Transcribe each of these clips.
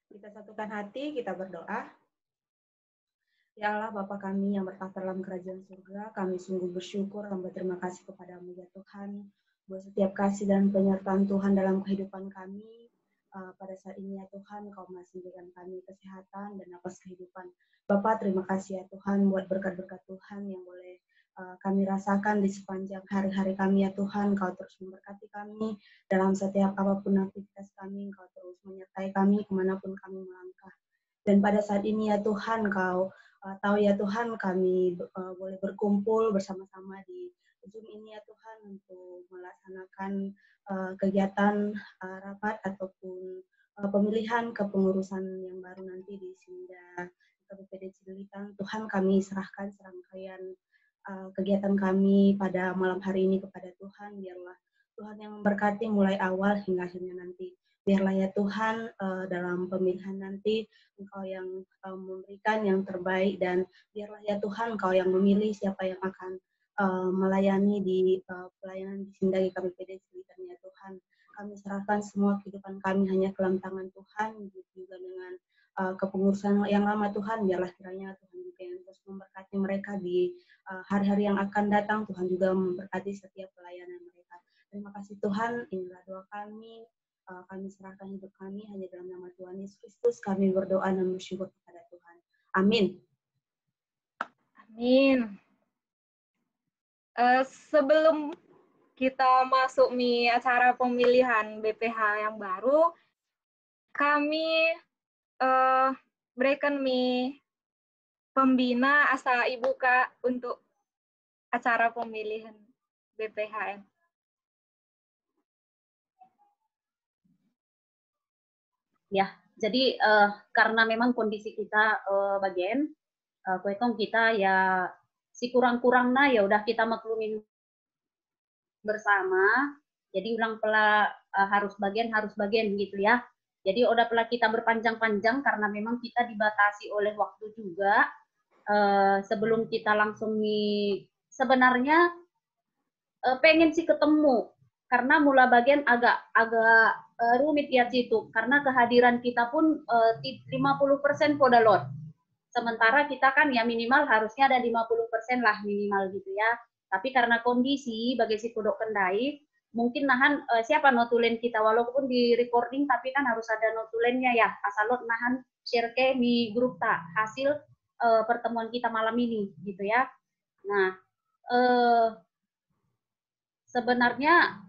Kita satukan hati, kita berdoa. Ya Allah, Bapa kami yang bertahta dalam kerajaan surga, kami sungguh bersyukur dan berterima kasih kepadamu ya Tuhan, buat setiap kasih dan penyertaan Tuhan dalam kehidupan kami. Pada saat ini ya Tuhan, Kau masih memberikan kami kesehatan dan nafas kehidupan. Bapak, terima kasih ya Tuhan buat berkat-berkat Tuhan yang boleh kami rasakan di sepanjang hari-hari kami ya Tuhan. Kau terus memberkati kami dalam setiap apapun aktivitas kami, Kau terus menyertai kami kemanapun kami melangkah. Dan pada saat ini ya Tuhan, Kau tahu ya Tuhan, kami boleh berkumpul bersama-sama di Zoom ini ya Tuhan untuk melaksanakan kegiatan rapat ataupun pemilihan kepengurusan yang baru nanti di Sinda KPPD Cililitan. Tuhan, kami serahkan serangkaian kegiatan kami pada malam hari ini kepada Tuhan. Biarlah Tuhan yang memberkati mulai awal hingga akhirnya nanti. Biarlah ya Tuhan dalam pemilihan nanti Engkau yang memberikan yang terbaik, dan biarlah ya Tuhan Engkau yang memilih siapa yang akan melayani di pelayanan di Sindagi KPPD Cililitan ya Tuhan. Kami serahkan semua kehidupan kami hanya ke dalam tangan Tuhan, juga dengan kepengurusan yang lama Tuhan. Biarlah kiranya Tuhan juga yang terus memberkati mereka di hari-hari yang akan datang. Tuhan juga memberkati setiap pelayanan mereka. Terima kasih Tuhan, inilah doa kami. Kami serahkan hidup kami hanya dalam nama Tuhan Yesus Kristus. Kami berdoa dan bersyukur kepada Tuhan. Amin. Amin. Sebelum kita masuk acara pemilihan BPH yang baru, kami berikan pembina asa Ibu Kak untuk acara pemilihan BPHN. Ya, jadi karena memang kondisi kita bagian kuetong kita ya si kurang-kurangnya ya udah kita maklumin bersama. Jadi ulang pula harus bagian gitu ya. Jadi udah pula kita berpanjang-panjang karena memang kita dibatasi oleh waktu juga. Sebelum kita langsung sebenarnya pengen sih ketemu karena mula bagian agak rumit ya situ karena kehadiran kita pun 50% podalot. Sementara kita kan ya minimal harusnya ada 50% lah minimal gitu ya. Tapi karena kondisi bagi si kudok kendai mungkin nahan siapa notulen kita walaupun di recording tapi kan harus ada notulennya ya. Asalot nahan share ke di grup tak hasil pertemuan kita malam ini gitu ya. Nah, sebenarnya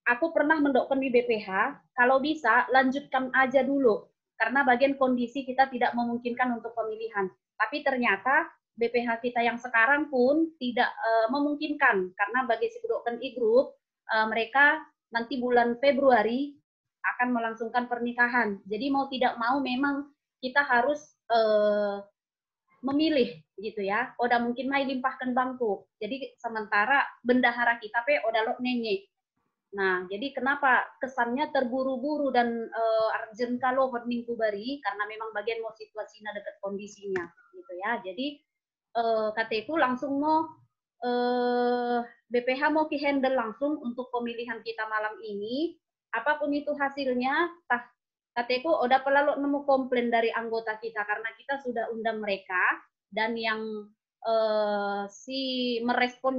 aku pernah mendokter di BPH, kalau bisa lanjutkan aja dulu, karena bagian kondisi kita tidak memungkinkan untuk pemilihan. Tapi ternyata BPH kita yang sekarang pun tidak memungkinkan, karena bagi si dokter e-group, mereka nanti bulan Februari akan melangsungkan pernikahan. Jadi mau tidak mau memang kita harus memilih gitu ya. Oda mungkin mai limpahkan bangku. Jadi sementara bendahara kita oda lok nenye. Nah, jadi kenapa kesannya terburu-buru dan urgent kalau minggu bari karena memang bagian mau situasinya dekat kondisinya gitu ya. Jadi KTku langsung mau BPH mau ki handle langsung untuk pemilihan kita malam ini. Apapun itu hasilnya, KTku udah pelalu nemu komplain dari anggota kita karena kita sudah undang mereka dan yang si merespon,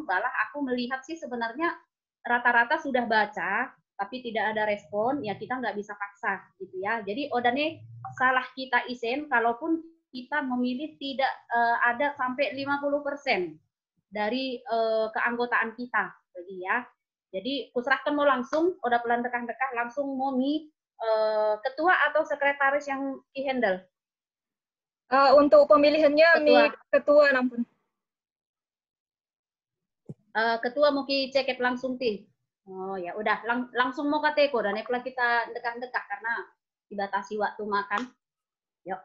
balah aku melihat sih sebenarnya rata-rata sudah baca, tapi tidak ada respon, ya kita nggak bisa paksa gitu ya. Jadi odane salah kita isen, kalaupun kita memilih tidak ada sampai 50% dari keanggotaan kita, jadi ya. Jadi kuserahkan mau langsung, udah pelan dekah-dekah langsung mau ketua atau sekretaris yang handle. Untuk pemilihannya ketua nampun. Ketua mau cekep langsung ti. Oh ya udah langsung mau kateko dan eplah kita dekah-dekah karena dibatasi waktu makan. Yuk.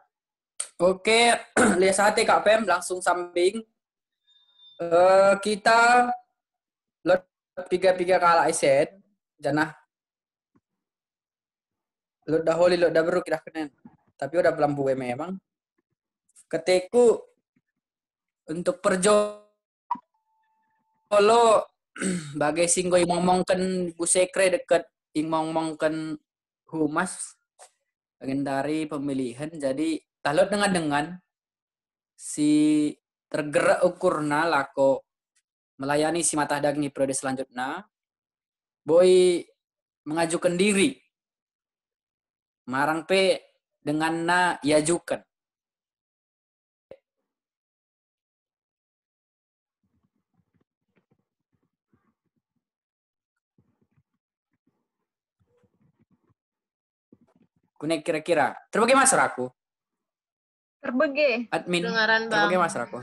Oke, lihat sate Kak Pem langsung sambing. Kita lot 3 kala isen janah. Lot daholi lot baru kita kenen. Tapi udah pelampu memang. Keteku untuk perjo kalau bagai singgo ngomongkan Bu Sekre dekat ngomongkan humas bagian dari pemilihan. Jadi tahlot dengan si tergerak ukurna lako melayani si mata daging periode selanjutnya. Boy mengajukan diri. Marang pe dengan na yajukan. Kunek kira-kira. Terbagi mas aku. Terbege. Admin. Dengaran Terbagi bang. mas aku.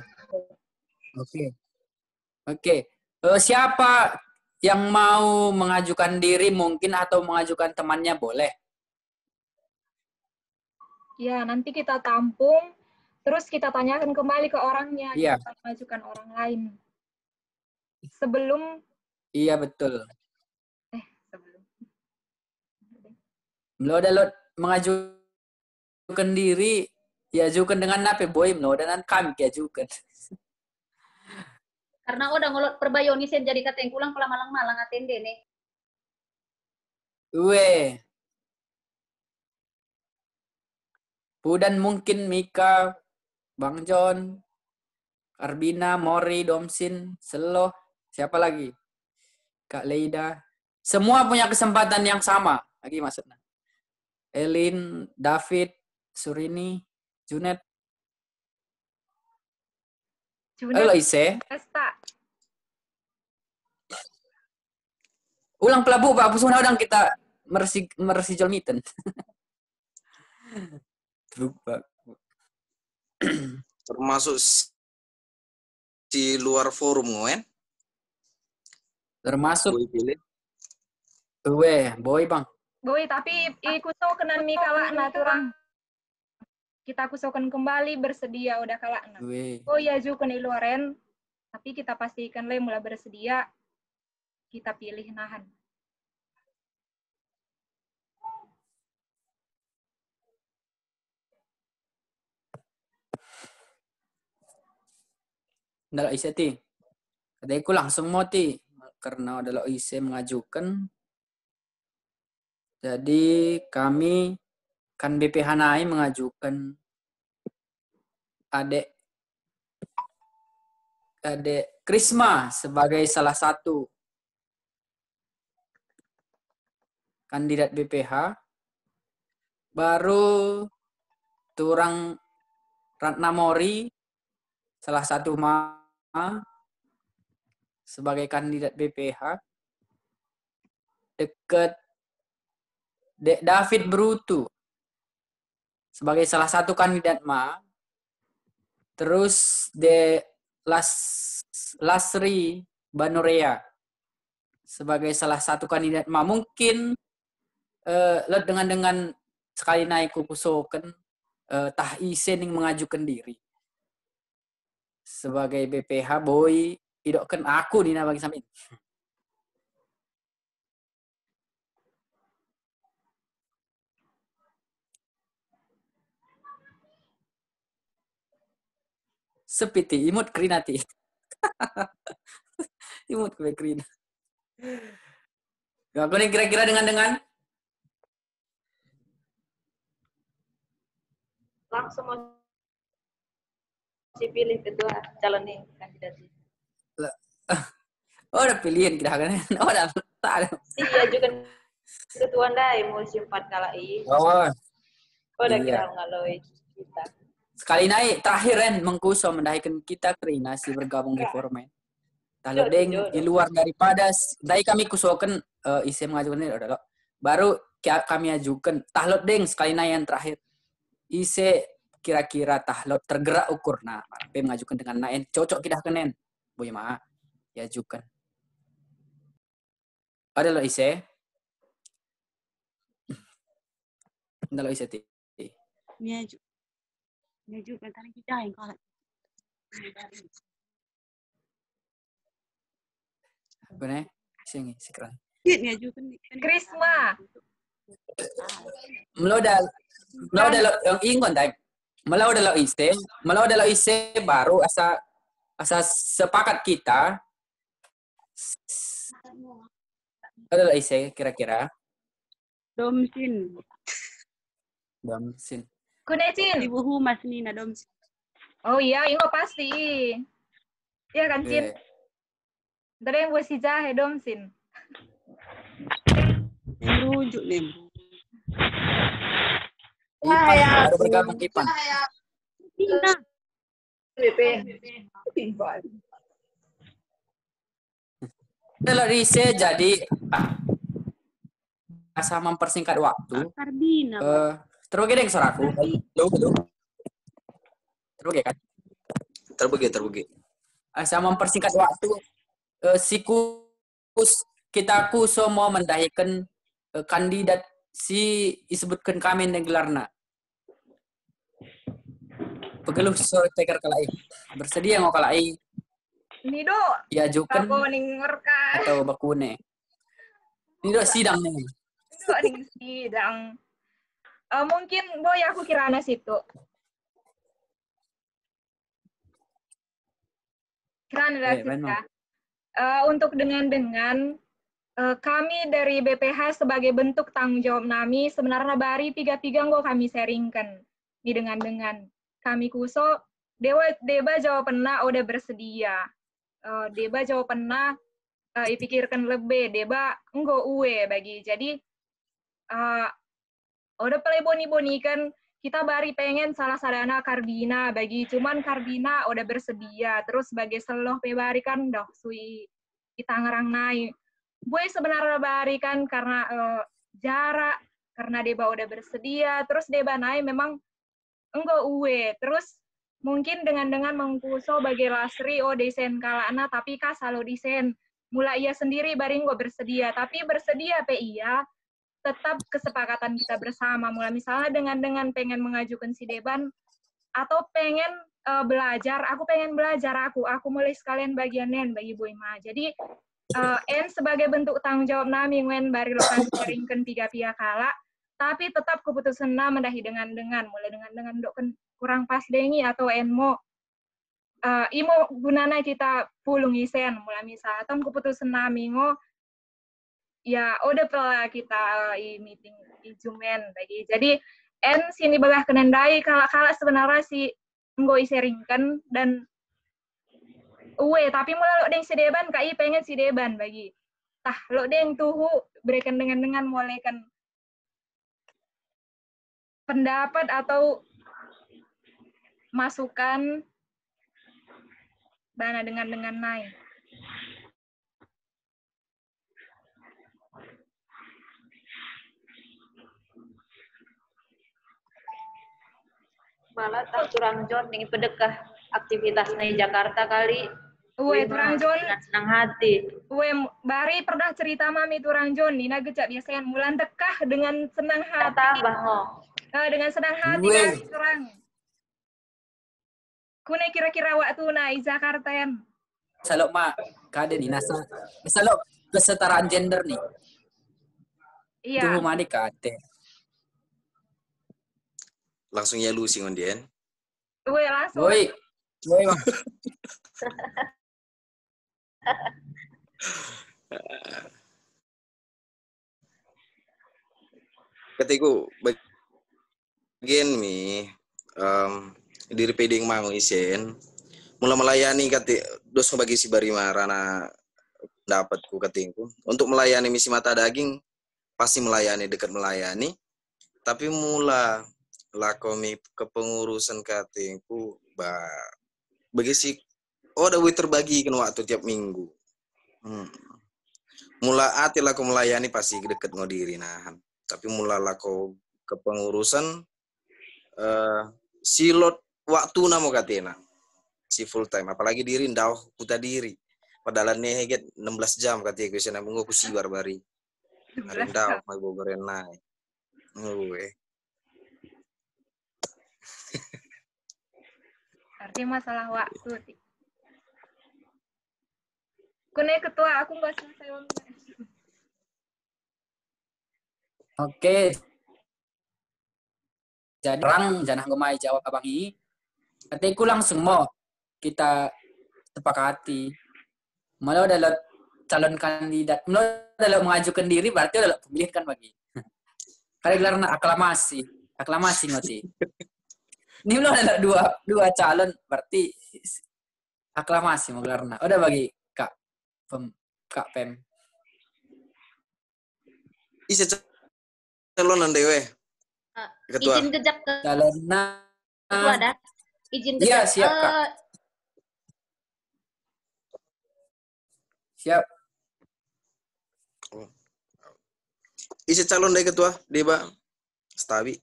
Oke. Siapa yang mau mengajukan diri mungkin atau mengajukan temannya boleh. Ya, nanti kita tampung, terus kita tanyakan kembali ke orangnya, Iya. kita mengajukan orang lain. Sebelum Iya betul. sebelum. Lo ada mengajukan diri, ya ajukan dengan nape boy lo dan kami ajukan. Karena udah ngolot perbayonisen jadi kateng pulang pala malang-malang atende nih. Weh. Pudan mungkin Mika, Bang John, Arbina, Mori, Domsin, Seloh, siapa lagi? Kak Leida. Semua punya kesempatan yang sama. Lagi maksudnya. Elin, David, Surini, Junet. Halo Ise. Pesta. Ulang pelabu Pak, pusuna udang kita mersi jolmiten. Termasuk di luar forum ngoen. Termasuk Boy pilih. boy bang. Boy, tapi ikutokenan mi kalakna turang. Kita kusokan kembali bersedia udah kalakna. Oh ya ajukan iluaren, tapi kita pastikan le mulai bersedia, kita pilih nahan. Nggak isi ti. Adaiku langsung mau ti. Karena adalah isi mengajukan. Jadi kami kan BPH NAI mengajukan Adek Krisma sebagai salah satu kandidat BPH. Baru turang Ratna Mori salah satu sebagai kandidat BPH. Deket Dek David Brutu sebagai salah satu kandidat terus Lasri Banurea sebagai salah satu kandidat mungkin dengan sekali naik kukusoken tah isen yang mengajukan diri sebagai BPH boy idokkan aku dina bagi samin. Sepiti imut krinati. Imut kue krin. Aku nih kira-kira dengan Langsung mau pilih ketua calon nih kandidat. oh udah pilihan kita kan. Oh udah tak. Iya juga ketua ndai mau simpat kalai. Oh. Udah iya. kira ngaloi kita. Sekali naik terakhir mengkuso mendahikan kita kerinasi bergabung di forum. Kalau deng di luar daripada dari kami kusokan isi mengajukan ini udah baru kami ajukan tahlot deng sekali naik yang terakhir isi kira-kira tahlot tergerak ukur nah mengajukan dengan naen cocok kita kenen boy ma ya ajukan ada lo isi ada lo isi ti Ngajukan tadi kita yang kalah. Bener? Sini sekarang. Ngajukan Krisma. Melodal yang ingon tay. Melodal lo ise baru asa sepakat kita. Ada lo ise kira-kira. Domsin. Domsin. Kunecin. Ibu humas Nina Domsin. Oh iya, ini pasti. Iya kan, Cin? Dari yang buat si jahe Domsin. Rujuk nih. Ipan, baru bergabung Ipan. Nina. Kalau Rise jadi asa mempersingkat waktu. Karbina. Terus gede suaraku. Halo. Terus kan? Terbagi. Asa mempersingkat waktu. Kita semua mendahikan kandidat si disebutkan kami negelarna. Pegeluh sore teker kalai. Bersedia mau kalai. Nido. Ya jukan atau bakune. Nido sidang nih. Nido ning sidang. Mungkin boy aku kirana situ. Kirana dari situ. Untuk dengan kami dari BPH sebagai bentuk tanggung jawab kami sebenarnya bari tiga-tiga kami sharingkan di dengan kami kuso deba jawabannya udah bersedia deba jawabannya dipikirkan lebih deba enggak uwe bagi jadi udah play boni kan kita bari pengen salah sadana Karbina bagi cuman Karbina udah bersedia terus sebagai seloh pebari kan dah sui kita ngerang naik gue sebenarnya bari kan karena jarak karena deba udah bersedia terus deba naik memang enggak uwe terus mungkin dengan mengkuso bagi lasri desain kalana tapi selalu desain mulai ia sendiri bari enggak bersedia tapi bersedia iya tetap kesepakatan kita bersama mulai misalnya dengan pengen mengajukan si deban atau pengen belajar aku pengen belajar aku mulai sekalian bagianen bagi Bu Ima jadi sebagai bentuk tanggung jawab nami nguen bari lokan sharingkan tiga pihak kala tapi tetap keputusan mendahi dengan mulai dengan doken kurang pas dengi atau mau imo gunana kita pulung isen mulai misal atau keputusan nami ya udah pula kita meeting ijumen bagi jadi sini bagah kenendai kala sebenarnya si nggo sharingkan dan tapi mulai lo deng si deban kai pengen si deban bagi tah lo deng tuhu berikan dengan mulai kan pendapat atau masukan bana dengan naik malah tak turang jon ning pedekah aktivitas di Jakarta kali. Turang jon dengan senang hati. Bari pernah cerita mami turang jon Nina gejak biasanya mulan dekah dengan senang hati. Dengan senang hati kami turang. Kune kira-kira waktu di Jakarta yan. Salok kade nih salok kesetaraan gender nih. Iya. Tuh mani kate. Langsung ya lu sih ngondien. Langsung. Woi. Bang. Ketiku bagian diri peding mangu isen mulai melayani dos bagi si barima rana dapatku ketingku untuk melayani misi mata daging pasti melayani dekat melayani tapi mula lakomi kepengurusan katingku bagi si ada terbagi kan waktu tiap minggu mula ati lako melayani pasti dekat ngodiri nah tapi mula lako kepengurusan silot waktu namo katena si full time apalagi diri ndau puta diri padahal neheget 16 jam katanya gue sana mengoku si barbari ndau mai bogoren naik Artinya masalah waktu. Kune ketua aku nggak selesai. Oke. Jadi orang jangan gemai jawab abangi. Katiku langsung mau kita sepakati. Malah udah calon kandidat, malah udah mengajukan diri berarti udah pemilihan kan bagi. Karena gelarna aklamasi. Aklamasi ngoti. Ini belum ada dua calon, berarti aklamasi mau gelarna. Udah bagi Kak Pem. Isi calonan dewe. Ketua. Izin kejap ke Calonnya. ketua ada. Izin Iya, kejap. siap, Kak. Siap. Isi calon dari ketua, Deba. Stabi.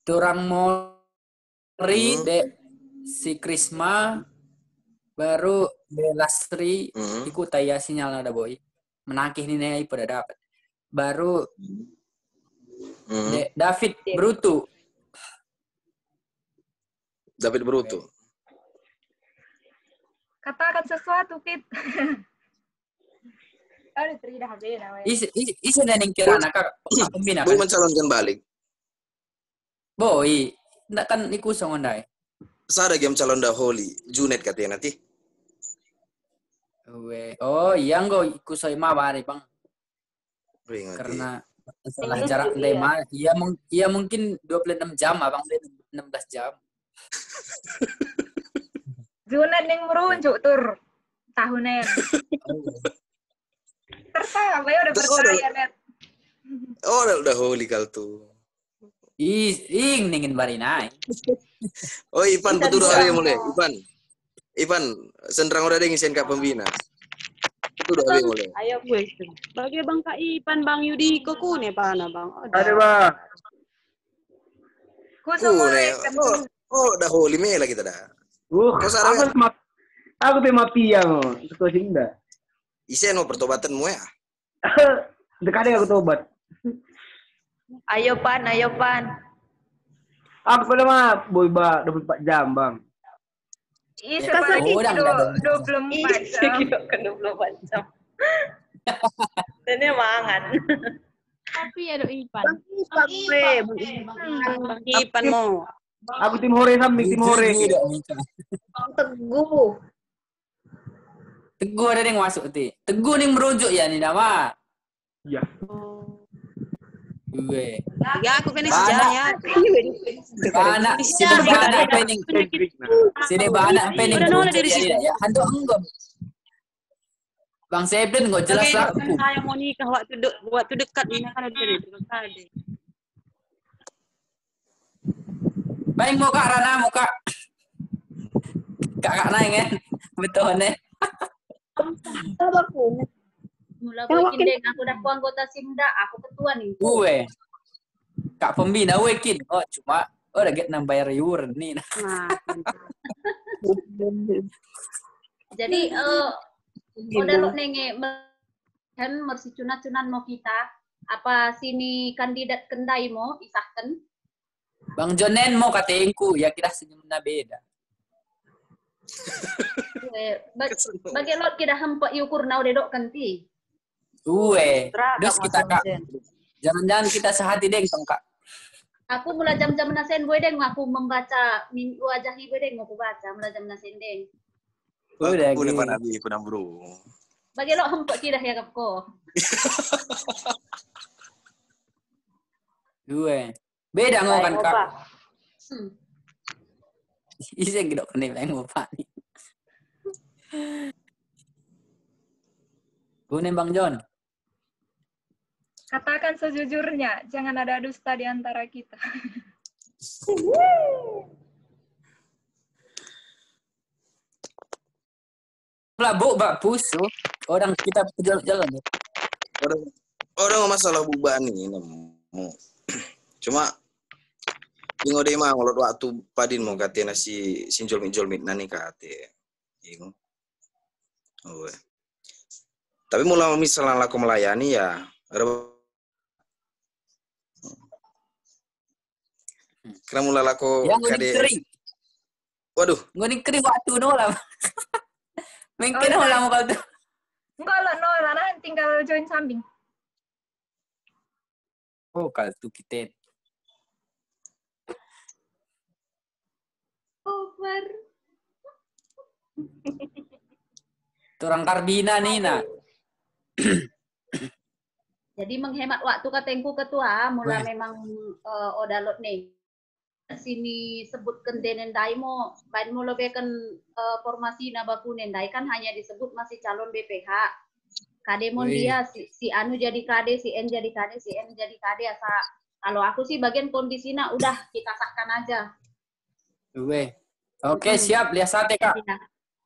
Turang Mori, si Krisma, baru Belastri, ikut taya sinyal ada boy. Menakih nih nih pada dapat. Baru David Brutu. David Brutu. Katakan sesuatu, Pit. Aduh, tidak habis namanya. Isi nening kirana Kak pembina Boy kan. mencalonkan balik. Boy, ndak kan ikusong ondai. Sada game calon daholi, Junet katanya nanti. Oh, iya nggak ikusoi mabari bang. Karena setelah jarak lema, iya mungkin 26 jam abang 16 jam. Junet yang merunjuk tur tahunan. Tersa, apa ya udah percaya net. Oh, udah holy kal tuh. Ing ningin barinai. Oh, Ipan betul hari mulai. Ipan sendrang udah ada ngisiin Kak pembina. Betul hari mulai. Ayo gue. Bagi Bang Kak Ipan, Bang Yudi, kok ne pana Bang. Ada Bang. Kusung mulai. Oh, udah holy mela kita dah. Aku mati ya mo. Ketua Sinda. Isen mau pertobatanmu ya? Dekade aku tobat. Ayo Pan. Aku pada mah boy 24 jam, Bang. Iya, seperti 24 jam. Ke 24 jam. Ini mangan. Tapi ya do Ipan. Bang Ipan mau. Aku tim hore samping tim hore. Teguh. Teguh ada yang masuk ti. Teguh nih merujuk ya nih nama. Iya. Gue. Ya aku kena sejarah ya. Anak sini anak pening. Udah dari situ. Ya, hantu enggak. Bang Seblin nggak jelas lah. Saya mau nikah waktu dekat ini kan ada dari. Baik mau Kak Rana, mau Kak naik ya. Betul nih. Mula bikin deh, aku udah anggota Simda, aku ketua nih. Gue. Kak pembina wekin. Oh, cuma udah get bayar iuran nih. Jadi udah lo nenge kan mersi cunan mau kita apa sini kandidat kendai mau isahkan. Bang Jonen mau katengku ya kita senyumnya beda. Bagi lo kita hempok yukur na udah dok kanti. Terus kita Kak. Jangan-jangan kita sehati deng Kak. Aku mulai jam-jam nasen gue deng aku membaca minggu wajah ibu deng aku baca mulai jam nasen deng. Udah aku depan abi aku bro. Bagi lo hempok tidak ya kapko. Beda ngomong kan Kak. Iseng gitu kan nih mau Pak nih. Gue Bang John. Katakan sejujurnya, jangan ada dusta di antara kita. Lah bu, bak pusu. Orang kita jalan-jalan ya. Orang masalah buban nih. Cuma ingo deh mah ngolot waktu padin mau katanya si sinjolmit nani kate. Ingo. Oh. Tapi mulai misalnya laku melayani ya karena mulai laku kade. Waduh, ngoni kering waktu nolah. Mungkin nolah mau kau tuh. Enggak lah, nolah nah tinggal join samping. Oh, kalau tuh kita. Over. Turang Karbina nih nak. Jadi menghemat waktu katengku ketua, mula Weh. memang odalot nih. Sini sebutkan denendai mo, bain mo lebih kan formasi nabaku nendai kan hanya disebut masih calon BPH. Kade mon Wih. dia si Anu jadi kade, si N jadi kade, si N jadi kade asa. Kalau aku sih bagian kondisinya udah kita sahkan aja. Weh. Oke, siap. Lihat sate, Kak. Ya.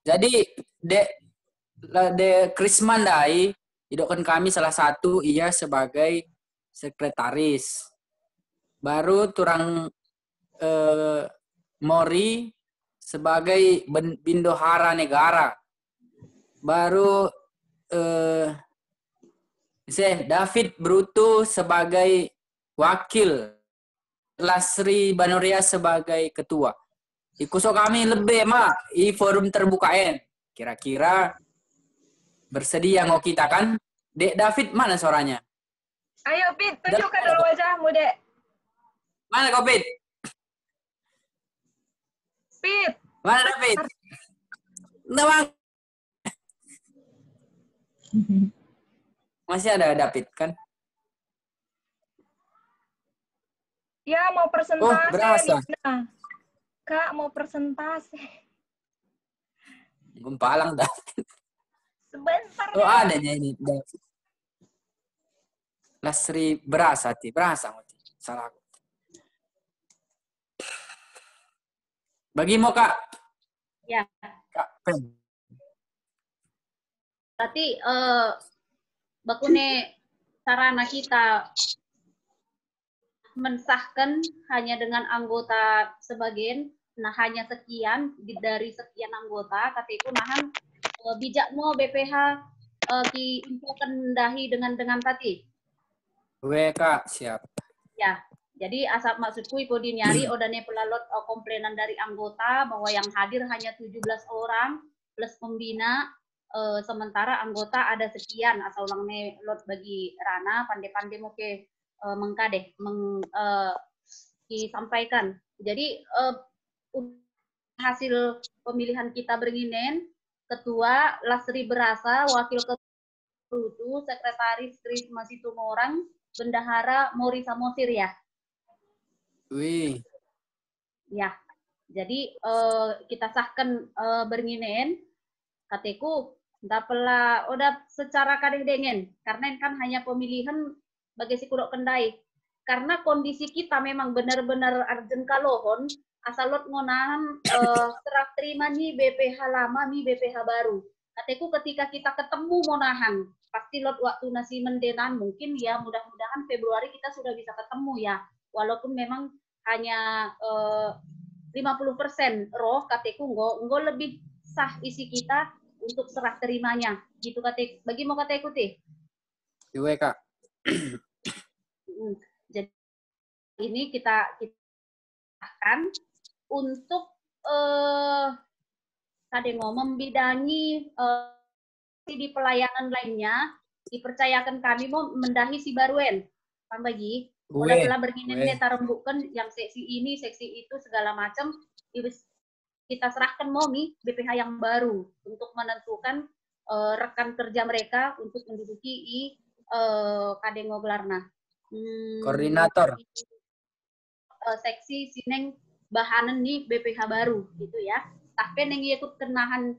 Jadi, de Krisman Dai, hidupkan kami salah satu, ia sebagai sekretaris. Baru turang Mori sebagai bendahara negara. Baru David Brutu sebagai wakil. Lasri Banoria sebagai ketua. Ikuso kami lebih mak i forum terbukaan. Kira-kira bersedia mau kita kan? Dek David mana suaranya? Ayo Pit, tunjukkan dulu wajahmu Dek. Mana kau Pit? Pit. Mana David? Bang. Masih ada David kan? Ya mau presentasi. Oh, berasa. Nah, Kak mau presentasi. Gumpalang David. Sebentar. Oh adanya ini David. Lasri berasa mati. Salah aku. Bagimu Kak. Ya. Kak Pen. Berarti bakune sarana kita mensahkan hanya dengan anggota sebagian, nah hanya sekian dari sekian anggota, katiku nahan bijakmu BPH ki infokan dahi dengan tadi. Kak, siap. Ya, jadi asal maksudku iku dinyari odane pelalot komplainan dari anggota bahwa yang hadir hanya 17 orang plus pembina, sementara anggota ada sekian asal ulang lot bagi Rana pandai-pandai moke mengkadeh disampaikan. Jadi hasil pemilihan kita beringinen, ketua Lasri Berasa, wakil ketua sekretaris Krisma Situmorang, bendahara Mori Samosir ya. Wih. Ya. Jadi kita sahkan beringinen, kateku dapela udah secara kadeh dengen karena kan hanya pemilihan bagi si Kurok Kendai. Karena kondisi kita memang benar-benar arjen kalohon, asal lot ngonahan serah terima nih BPH lama nih BPH baru. Kateku ketika kita ketemu monahan, pasti lot waktu nasi mendenan mungkin ya mudah-mudahan Februari kita sudah bisa ketemu ya. Walaupun memang hanya 50% roh kateku nggo lebih sah isi kita untuk serah terimanya. Gitu kateku. Bagi mau kateku teh. Iya Kak. Jadi ini kita akan untuk membidangi di pelayanan lainnya dipercayakan kami mau mendahi si Baruen. Kan bagi udah telah berginen tarembukan yang seksi ini, seksi itu segala macam kita serahkan mau nih BPH yang baru untuk menentukan rekan kerja mereka untuk menduduki Kadengo Gelarna. Koordinator. Seksi sineng bahanan nih BPH baru gitu ya. Tapi yang ikut kenahan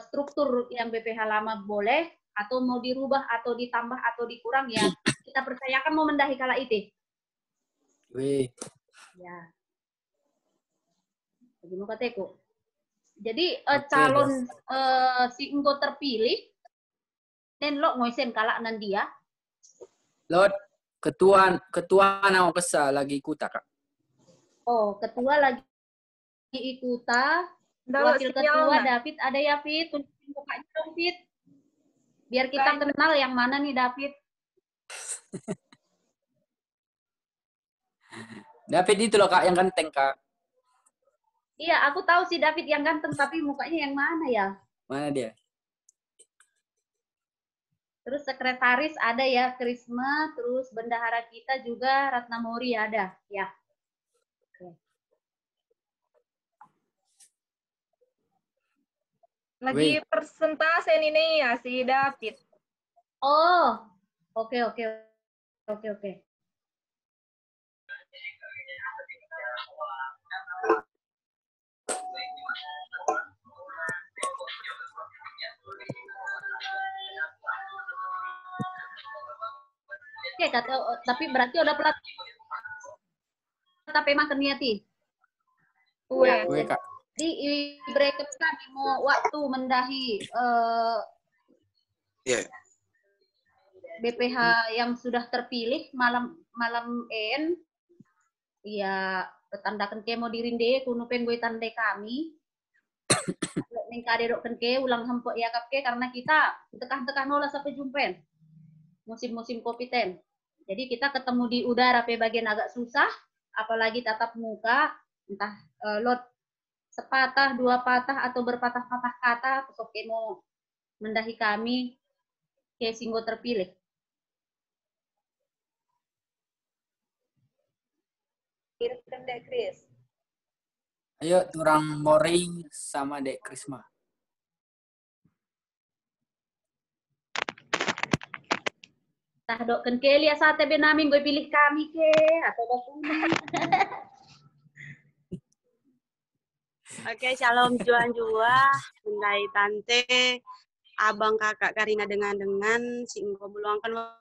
struktur yang BPH lama boleh atau mau dirubah atau ditambah atau dikurang ya kita percayakan mau mendahi kala itu. Wih. Ya. Begini kateku. Jadi calon si engko terpilih dan lo ngoisen kala nan dia. Lot ketua nama kesal lagi ikuta Kak. Oh, ketua lagi ikuta. Wakil ketua David ada ya Fit, tunjukin mukanya dong Fit. Biar kita kenal yang mana nih David. David itu loh Kak yang ganteng Kak. Iya, aku tahu si David yang ganteng tapi mukanya yang mana ya? Mana dia? Terus sekretaris ada ya Krisma, terus bendahara kita juga Ratna Mori ada ya. Lagi persentase ini ya si David. Oh, oke. Oke. Oke, tapi berarti udah pelat tapi makan niati. Uwe, Kak. Di bracket kami mau waktu mendahi BPH yang sudah terpilih malam en ya tandakan ke mau dirinde kuno gue tandai kami ning kade dok ke ulang hempok ya kapke karena kita tekan nola sampai jumpen musim-musim COVID-10. Jadi kita ketemu di udara pe bagian agak susah, apalagi tatap muka, entah lot sepatah, dua patah, atau berpatah-patah kata, pesoke mau mendahi kami, ke singgo terpilih. Kirimkan Dek Kris. Ayo, turang Moring sama Dek Krisma. Tah dok ke lihat sate benamin gue pilih kami ke atau bakuna. Oke, shalom jua Bundai Tante, abang kakak Karina dengan singgo meluangkan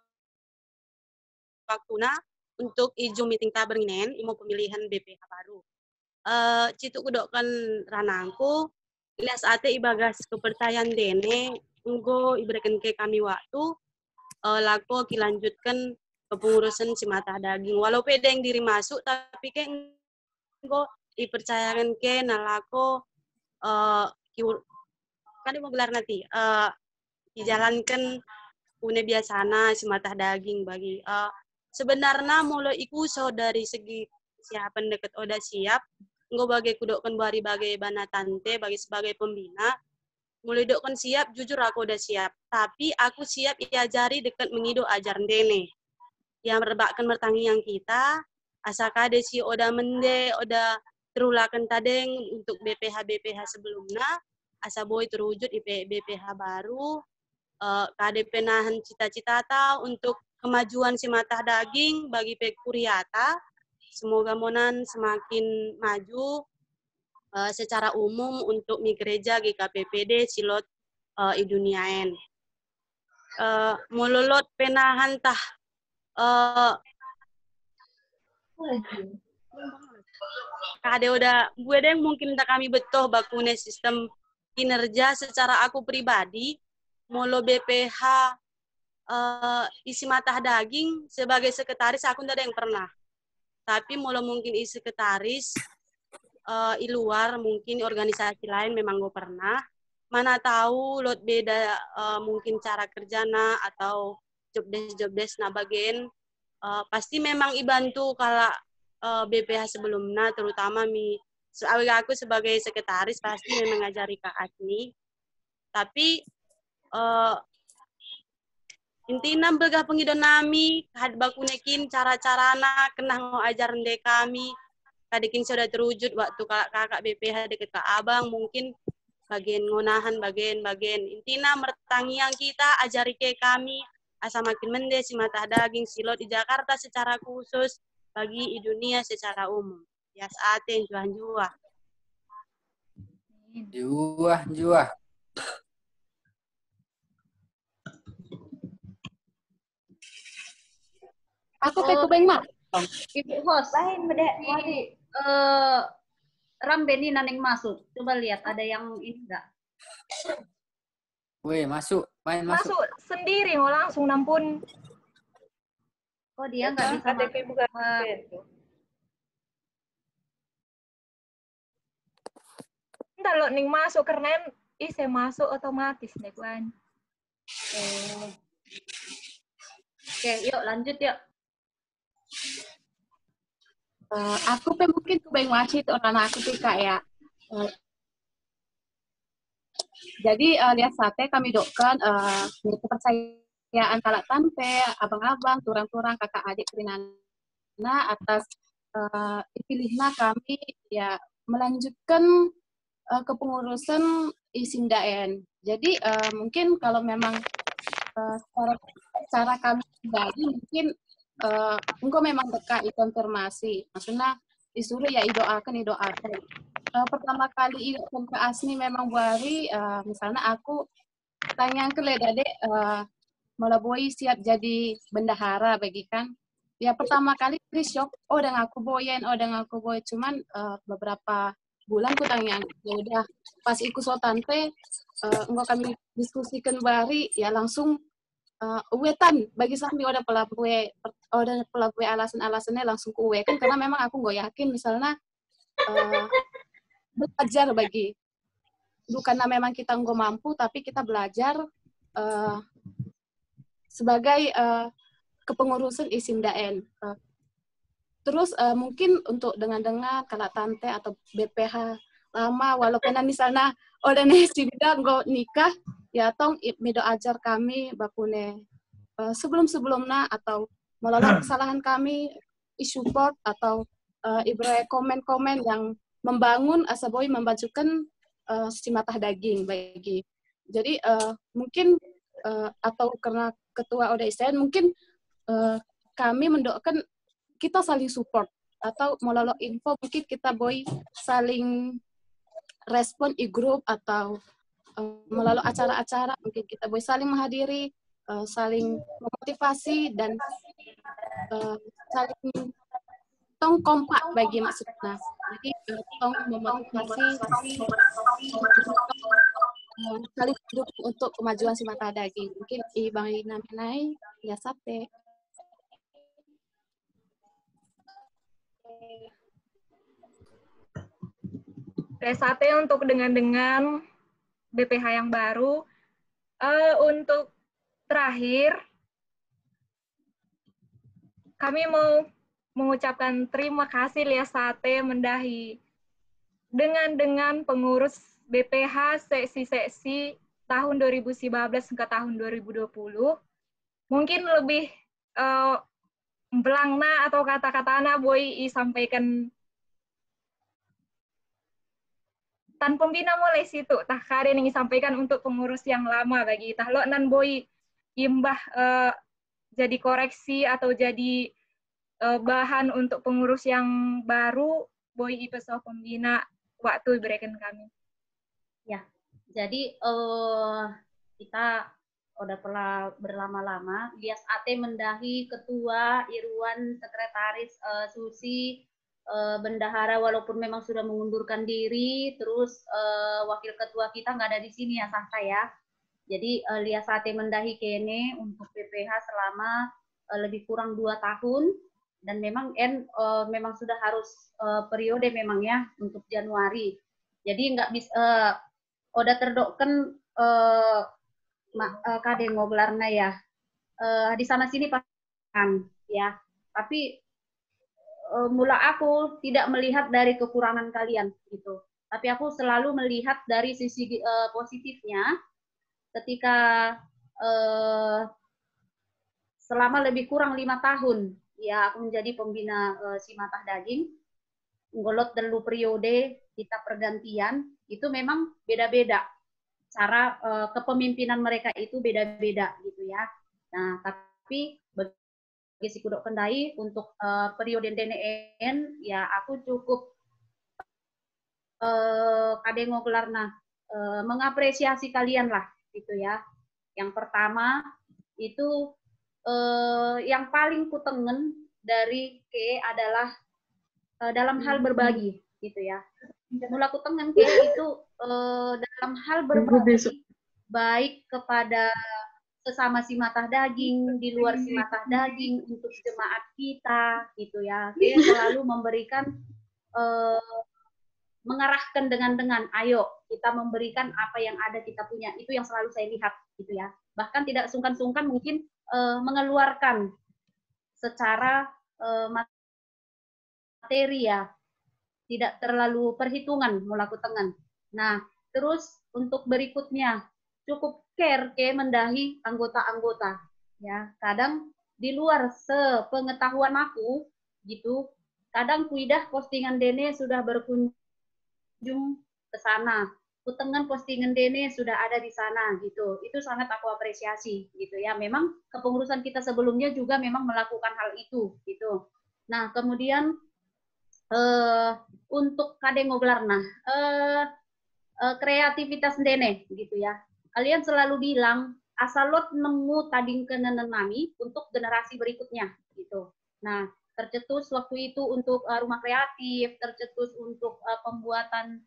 waktuna untuk ijo meeting taberninen imo pemilihan BPH baru. Citu kudokkan ranangku, lihat sate ibagas kepercayaan dene, enggo iberikan ke kami waktu, lako kilanjutkan kepengurusan si mata daging. Walau pede yang diri masuk, tapi ke enggo dipercayakan ke nalako kan mau gelar nanti dijalankan punya biasana si mata daging bagi sebenarnya mulai iku so dari segi siapan deket oda siap enggo bagi kudokkan bari bagai bana tante bagi sebagai pembina mulai dokkan siap jujur aku udah siap tapi aku siap iajari dekat mengido ajar dene yang merebakkan mertangi yang kita asakade si oda mende oda terulakan tadeng untuk BPH sebelumnya asa boy terwujud BPH baru kade penahan cita-cita untuk kemajuan si mata daging bagi pekuriata semoga monan semakin maju secara umum untuk mi gereja GKPPD Silot iduniaen. Mululot penahan tah kade udah gue deh mungkin tak kami betul bakune sistem kinerja secara aku pribadi mulu BPH isi mata daging sebagai sekretaris aku tidak ada yang pernah tapi mulu mungkin isi sekretaris di luar mungkin organisasi lain memang gue pernah mana tahu lot beda mungkin cara kerjana atau job desk na bagian pasti memang ibantu kalau BPH sebelumnya terutama aku sebagai sekretaris pasti memang ngajari Kak Asni tapi intinya begah pengidon nami had bakunekin cara-carana kenah mau ajaran dek kami kadekin sudah terwujud waktu kakak BPH deket Kak Abang mungkin bagian ngonahan bagian intina mertangi yang kita ajari ke kami asa makin mende si mata daging silot di Jakarta secara khusus bagi di dunia secara umum ya saatin juah aku pekubeng mak ibu host lain beda Rambeni naneng masuk. Coba lihat ada yang ini enggak? Weh, masuk. Main masuk. Masuk sendiri mau langsung nampun. Kok dia enggak bisa KTP bukan Entar lo ning masuk karena saya masuk otomatis nih kan. Oke, yuk lanjut yuk. Aku mungkin kebayang wasit orang aku tuh kayak jadi lihat sate kami dokkan kepercayaan talak tante abang-abang turang-turang kakak adik Trinana atas dipilihnya kami ya melanjutkan kepengurusan Isindaen. Jadi mungkin kalau memang cara kami pribadi mungkin engkau memang dekat konfirmasi. Maksudnya disuruh ya idoakan. Pertama kali idoakan ke Asni memang buari, misalnya aku tanya ke Ledade, Boy siap jadi bendahara bagi kan. Ya pertama kali shock, dan aku boy. Cuman beberapa bulan ku tanya, ya udah pas ikut tante, enggak kami diskusikan bari, ya langsung uwetan bagi sambil udah pelabue alasannya langsung uwe kan, karena memang aku nggak yakin misalnya belajar bagi bukannya memang kita nggak mampu, tapi kita belajar sebagai kepengurusan isim daen. Terus mungkin untuk dengan kalau tante atau BPH lama, walaupun misalnya udah nih si bidang nggak nikah, ya tong medo ajar kami bakune sebelumnya atau melalui kesalahan kami support atau ibarat komen-komen yang membangun asaboy membajukan si matah daging bagi. Jadi mungkin atau karena ketua udah istirahat, mungkin kami mendoakan kita saling support atau melalui info mungkin kita boy saling respon di grup atau melalui acara-acara mungkin kita boy saling menghadiri, saling memotivasi dan saling tong kompak bagi maksudnya. Jadi tong memotivasi saling dukung untuk kemajuan si mata daging. Mungkin Bang Ina Menai ya sate. Sate untuk dengan BPH yang baru. Untuk terakhir, kami mau mengucapkan terima kasih Lia Sate mendahi dengan pengurus BPH seksi-seksi tahun 2019 ke tahun 2020. Mungkin lebih belangna atau kata-katana boy sampaikan tan pembina mulai situ tah karen yang disampaikan untuk pengurus yang lama bagi tah lo nan boy imbah jadi koreksi atau jadi bahan untuk pengurus yang baru boy ipeso pembina waktu berikan kami. Ya, jadi kita udah pernah berlama-lama. Lias Ate mendahi ketua, Irwan sekretaris, Susi bendahara walaupun memang sudah mengundurkan diri, terus wakil ketua kita nggak ada di sini ya Sahka ya. Jadi Lias Ate mendahi kene untuk PPH selama lebih kurang 2 tahun dan memang memang sudah harus periode memang ya untuk Januari. Jadi nggak bisa udah terdokkan kade ngogelarna ya di sana sini kan ya, tapi mula aku tidak melihat dari kekurangan kalian gitu, tapi aku selalu melihat dari sisi positifnya ketika selama lebih kurang 5 tahun ya aku menjadi pembina si matah daging ngolot dulu periode kita pergantian itu memang beda-beda cara kepemimpinan mereka itu beda-beda gitu ya. Nah tapi bagi si Kudok Kendai untuk periode DNN ya aku cukup kadengo gelarna mengapresiasi kalian lah gitu ya. Yang pertama itu yang paling kutengen dari ke adalah dalam hal berbagi gitu ya. Mula kutengen ke itu dalam hal berbagi baik kepada sesama si matah daging, di luar si matah daging, untuk jemaat kita gitu ya. Dia selalu memberikan mengarahkan dengan ayo kita memberikan apa yang ada kita punya, itu yang selalu saya lihat gitu ya. Bahkan tidak sungkan-sungkan mungkin mengeluarkan secara materi ya, tidak terlalu perhitungan mulaku tengen. Nah terus untuk berikutnya cukup care ke mendahi anggota-anggota ya. Kadang di luar sepengetahuan aku gitu, kadang kuidah postingan Dene sudah berkunjung ke sana Kutengan postingan Dene sudah ada di sana gitu. Itu sangat aku apresiasi gitu ya. Memang kepengurusan kita sebelumnya juga memang melakukan hal itu gitu. Nah, kemudian untuk Kade Ngoglarna, kreativitas Dene gitu ya. Kalian selalu bilang asalot nemu tading kenenami untuk generasi berikutnya gitu. Nah, tercetus waktu itu untuk rumah kreatif, tercetus untuk pembuatan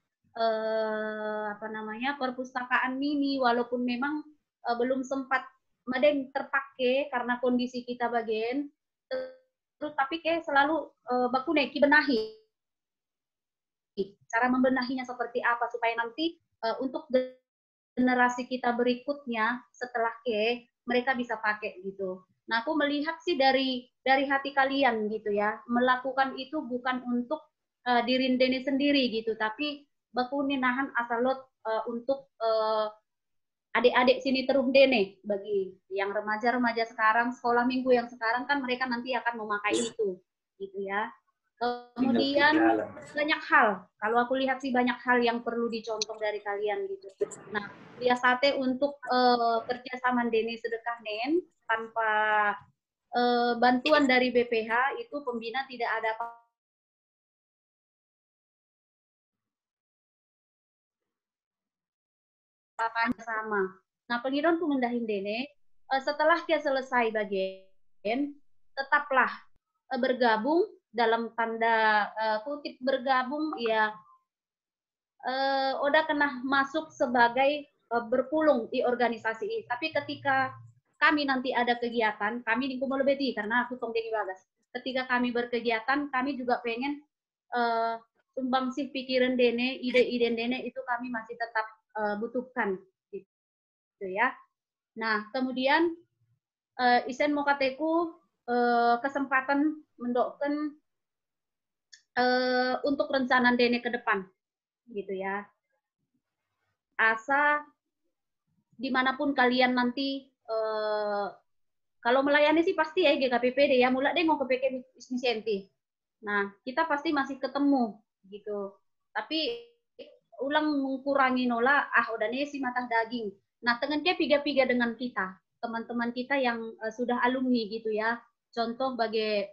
perpustakaan mini, walaupun memang belum sempat madeng terpakai karena kondisi kita bagian, terus tapi kayak selalu baku neki benahi cara membenahinya seperti apa supaya nanti untuk generasi kita berikutnya setelah mereka bisa pakai gitu. Nah, aku melihat sih dari hati kalian gitu ya, melakukan itu bukan untuk diri Dene sendiri gitu, tapi baku nahan asalot untuk adik-adik sini terus Dene, bagi yang remaja-remaja sekarang, sekolah minggu yang sekarang kan mereka nanti akan memakai itu gitu ya. Kemudian banyak hal, kalau aku lihat sih banyak hal yang perlu dicontoh dari kalian gitu. Nah, biasate untuk kerjasama Dene sedekah Nen tanpa bantuan dari BPH itu pembina tidak ada apa-apanya sama. Nah, pengidon pemendahin Dene setelah dia selesai bagian, tetaplah bergabung dalam tanda kutip bergabung ya udah kena masuk sebagai berpulung di organisasi ini. Tapi ketika kami nanti ada kegiatan, kami di Kumolobeti karena aku Tong Deni Bagas. Ketika kami berkegiatan, kami juga pengen sumbangsih pikiran Dene, ide-ide Dene itu kami masih tetap butuhkan gitu ya. Nah, kemudian isen mokateku kesempatan mendokkan untuk rencana Dene ke depan gitu ya. Asa dimanapun kalian nanti kalau melayani sih pasti ya GKPPD ya, mulai deh mau ke PK Misenti. Nah, kita pasti masih ketemu gitu. Tapi ulang mengurangi nola udah nih si mata daging. Nah, tengennya piga-piga dengan kita, teman-teman kita yang sudah alumni gitu ya. Contoh bagi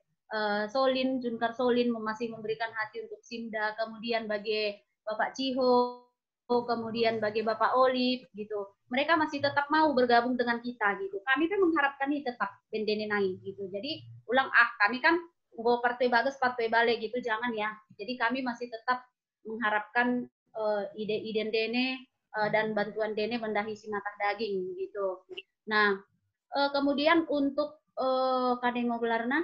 Solin, Junkar Solin masih memberikan hati untuk Simda, kemudian bagi Bapak Ciho, kemudian bagi Bapak Olip gitu. Mereka masih tetap mau bergabung dengan kita gitu. Kami kan mengharapkan ini tetap Dene naik gitu. Jadi ulang kami kan go partai bagus, partai balik gitu jangan ya. Jadi kami masih tetap mengharapkan ide-ide Dene dan bantuan Dene mendahi si mata daging gitu. Nah, kemudian untuk Kade Ngoglarna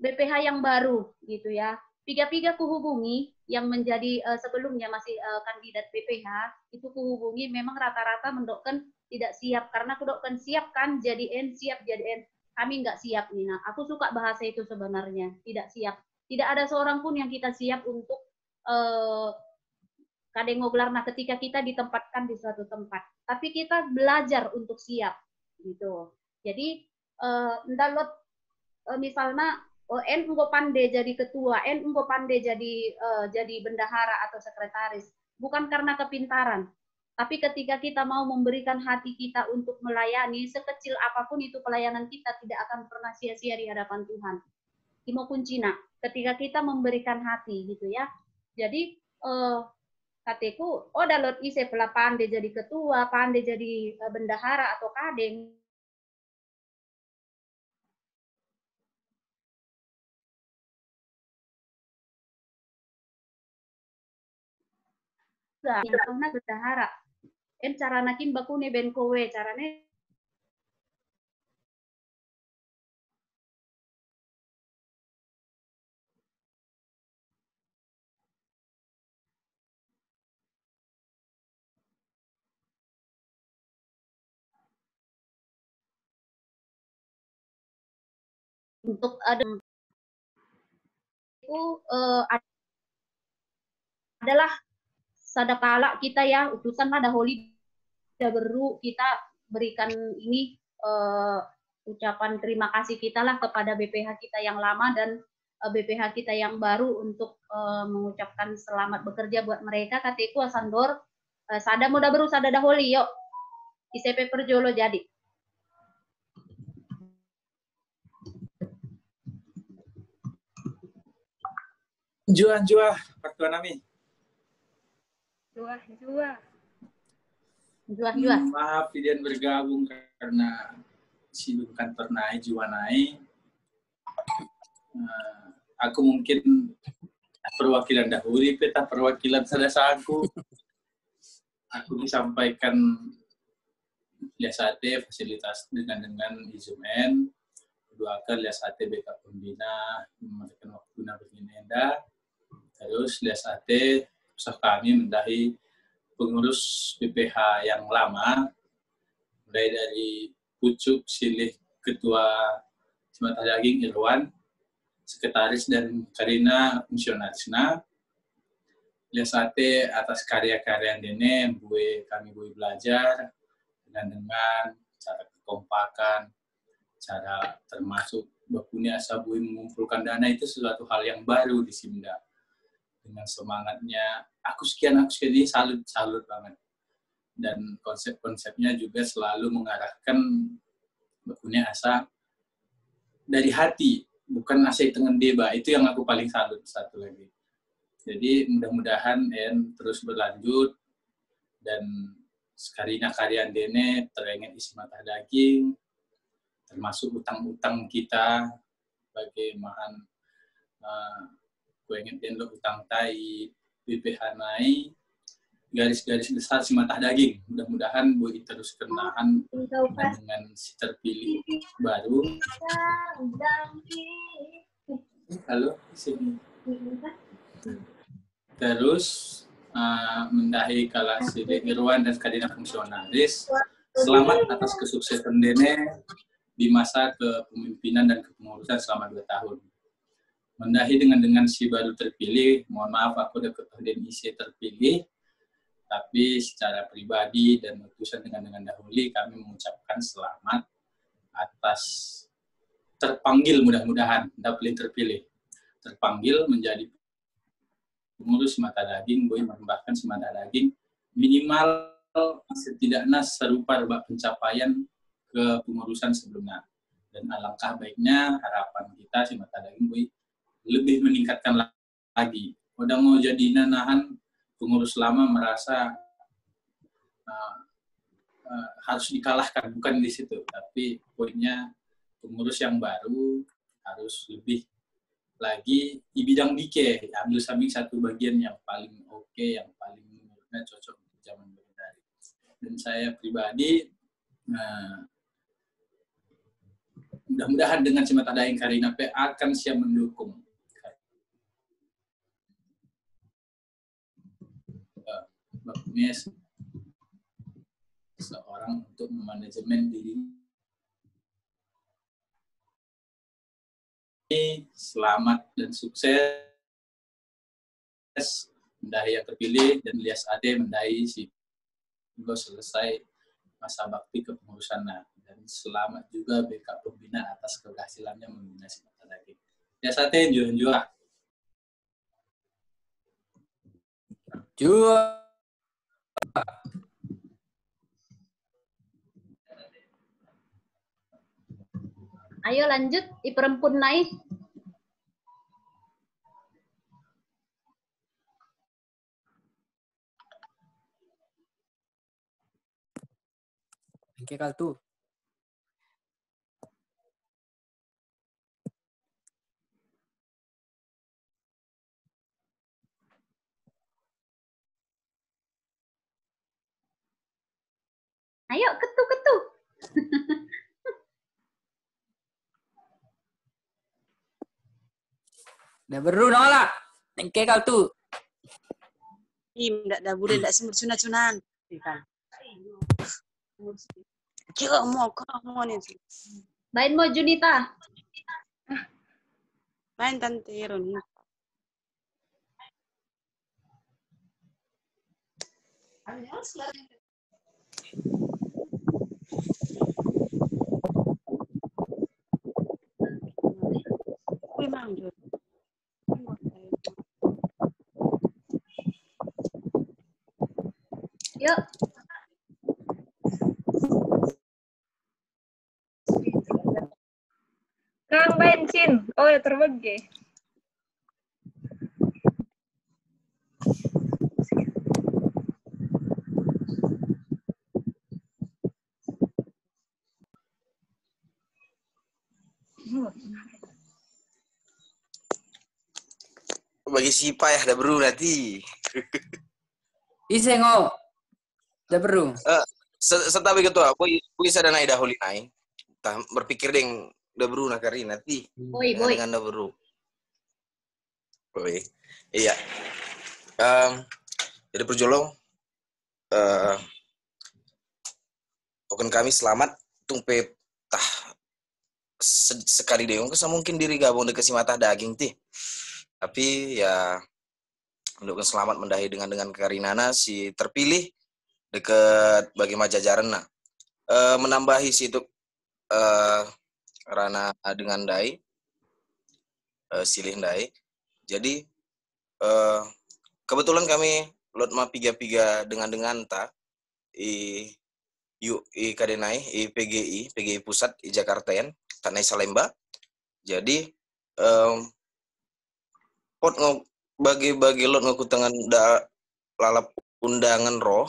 BPH yang baru gitu ya. Piga-piga kuhubungi yang menjadi sebelumnya masih kandidat BPH itu kuhubungi memang rata-rata mendokkan tidak siap karena kudokkan siap kan jadi siap jadi kami nggak siap nih. Nah, aku suka bahasa itu sebenarnya tidak siap. Tidak ada seorang pun yang kita siap untuk Kade Ngoglarna ketika kita ditempatkan di suatu tempat. Tapi kita belajar untuk siap gitu. Jadi ndalot misalnya N engko pandai jadi ketua, N engko pandai jadi bendahara atau sekretaris, bukan karena kepintaran, tapi ketika kita mau memberikan hati kita untuk melayani, sekecil apapun itu pelayanan kita tidak akan pernah sia-sia di hadapan Tuhan. Imo kuncina, ketika kita memberikan hati gitu ya. Jadi kateku, dalot ise pela pandai jadi ketua, pandai jadi bendahara atau kadeng. Karena berdahara cara nakin baku ne ben kowe carane untuk ada itu adalah sadakala kita ya utusan ada holy beru kita berikan ini ucapan terima kasih kita lah kepada BPH kita yang lama dan BPH kita yang baru untuk mengucapkan selamat bekerja buat mereka. Katiku Asandor, sada muda baru sada daholi yuk. ICP Perjolo jadi. Jua, waktu nami. Jua. Maaf, Fidian bergabung karena sibuk kantor naik, Jua naik. Aku mungkin perwakilan dahulu, peta perwakilan sadasaku. Aku disampaikan liasate fasilitas dengan izumen. Kedua kan liasate backup pembina, memberikan waktu bergenda. Terus liasate usaha kami mendahi pengurus BPH yang lama, mulai dari Pucuk Silih Ketua Semata Daging Irwan, Sekretaris dan Karina Fungsionarisna. Liasate atas karya-karya dene kami belajar dengan cara kekompakan, cara termasuk bakunya asa mengumpulkan dana itu sesuatu hal yang baru di Simda. Dengan semangatnya aku sekian ini salut banget. Dan konsep-konsepnya juga selalu mengarahkan bakunya asa dari hati, bukan asa dengan deba. Itu yang aku paling salut satu lagi. Jadi mudah-mudahan terus berlanjut dan sekarina karya dene terenget isi mata daging, termasuk utang-utang kita bagaimana kuenget den utang tai BPH nai garis-garis besar si mata daging. Mudah-mudahan Bui terus kenahan dengan si terpilih baru. Halo, sini. Terus mendahi kala Sidik Irwan dan Kadina Fungsionaris. Selamat atas kesuksesan dene di masa kepemimpinan dan kepengurusan selama 2 tahun. Mendahi dengan si baru terpilih, mohon maaf aku udah ketua IC terpilih, tapi secara pribadi dan utusan dengan dahulu kami mengucapkan selamat atas terpanggil, mudah-mudahan dapat terpilih, terpanggil menjadi pengurus Semata Daging. Boy menambahkan Semata Daging minimal setidaknya serupa pencapaian kepengurusan sebelumnya. Dan alangkah baiknya harapan kita Semata Daging Boy lebih meningkatkan lagi. Udah mau jadi nahan pengurus lama merasa harus dikalahkan, bukan di situ, tapi poinnya pengurus yang baru harus lebih lagi di bidang dike, ambil samping satu bagian yang paling oke, yang paling menurutnya cocok untuk zaman berhari. Dan saya pribadi mudah-mudahan dengan Semata Daging Karina P akan siap mendukung bakunya seorang untuk memanajemen diri. Selamat dan sukses mendahi yang terpilih dan Lias Ade mendahi si selesai masa bakti kepengurusannya, dan selamat juga BK Pembina atas keberhasilannya membina Semata Daging. Lias Ade jua. Ayo lanjut, iperempun naik. Oke, Kaltu. Ayo, ketu. Dah beru nolak. Oke, Kaltu. Ndak dah boleh ndak semut sunat-sunan. Kira mau ni. Main mau Junita. Main Tante Roni. Memang Kang bensin. Oh ya terbege. Bagi siapa ya ada beru nanti. Isengo. Ada beru. Setabi ketua, boy bisa ada naik dahulu naik. Berpikir deng udah beru nak kari nanti. Boy. Dengan udah beru. Boy. Iya. Jadi perjolong. Token kami selamat tumpe sekali deh bisa mungkin diri gabung dekat si mata daging ti. Tapi ya untuk selamat mendahi dengan Karinana si terpilih dekat bagi majajaran nah. Menambahi situ Rana dengan dai silih dai. Jadi kebetulan kami lotma piga dengan ta kadenai PGI pusat di Jakarta tanai Salemba. Jadi pot bagi lot ngaku tangan lalap undangan roh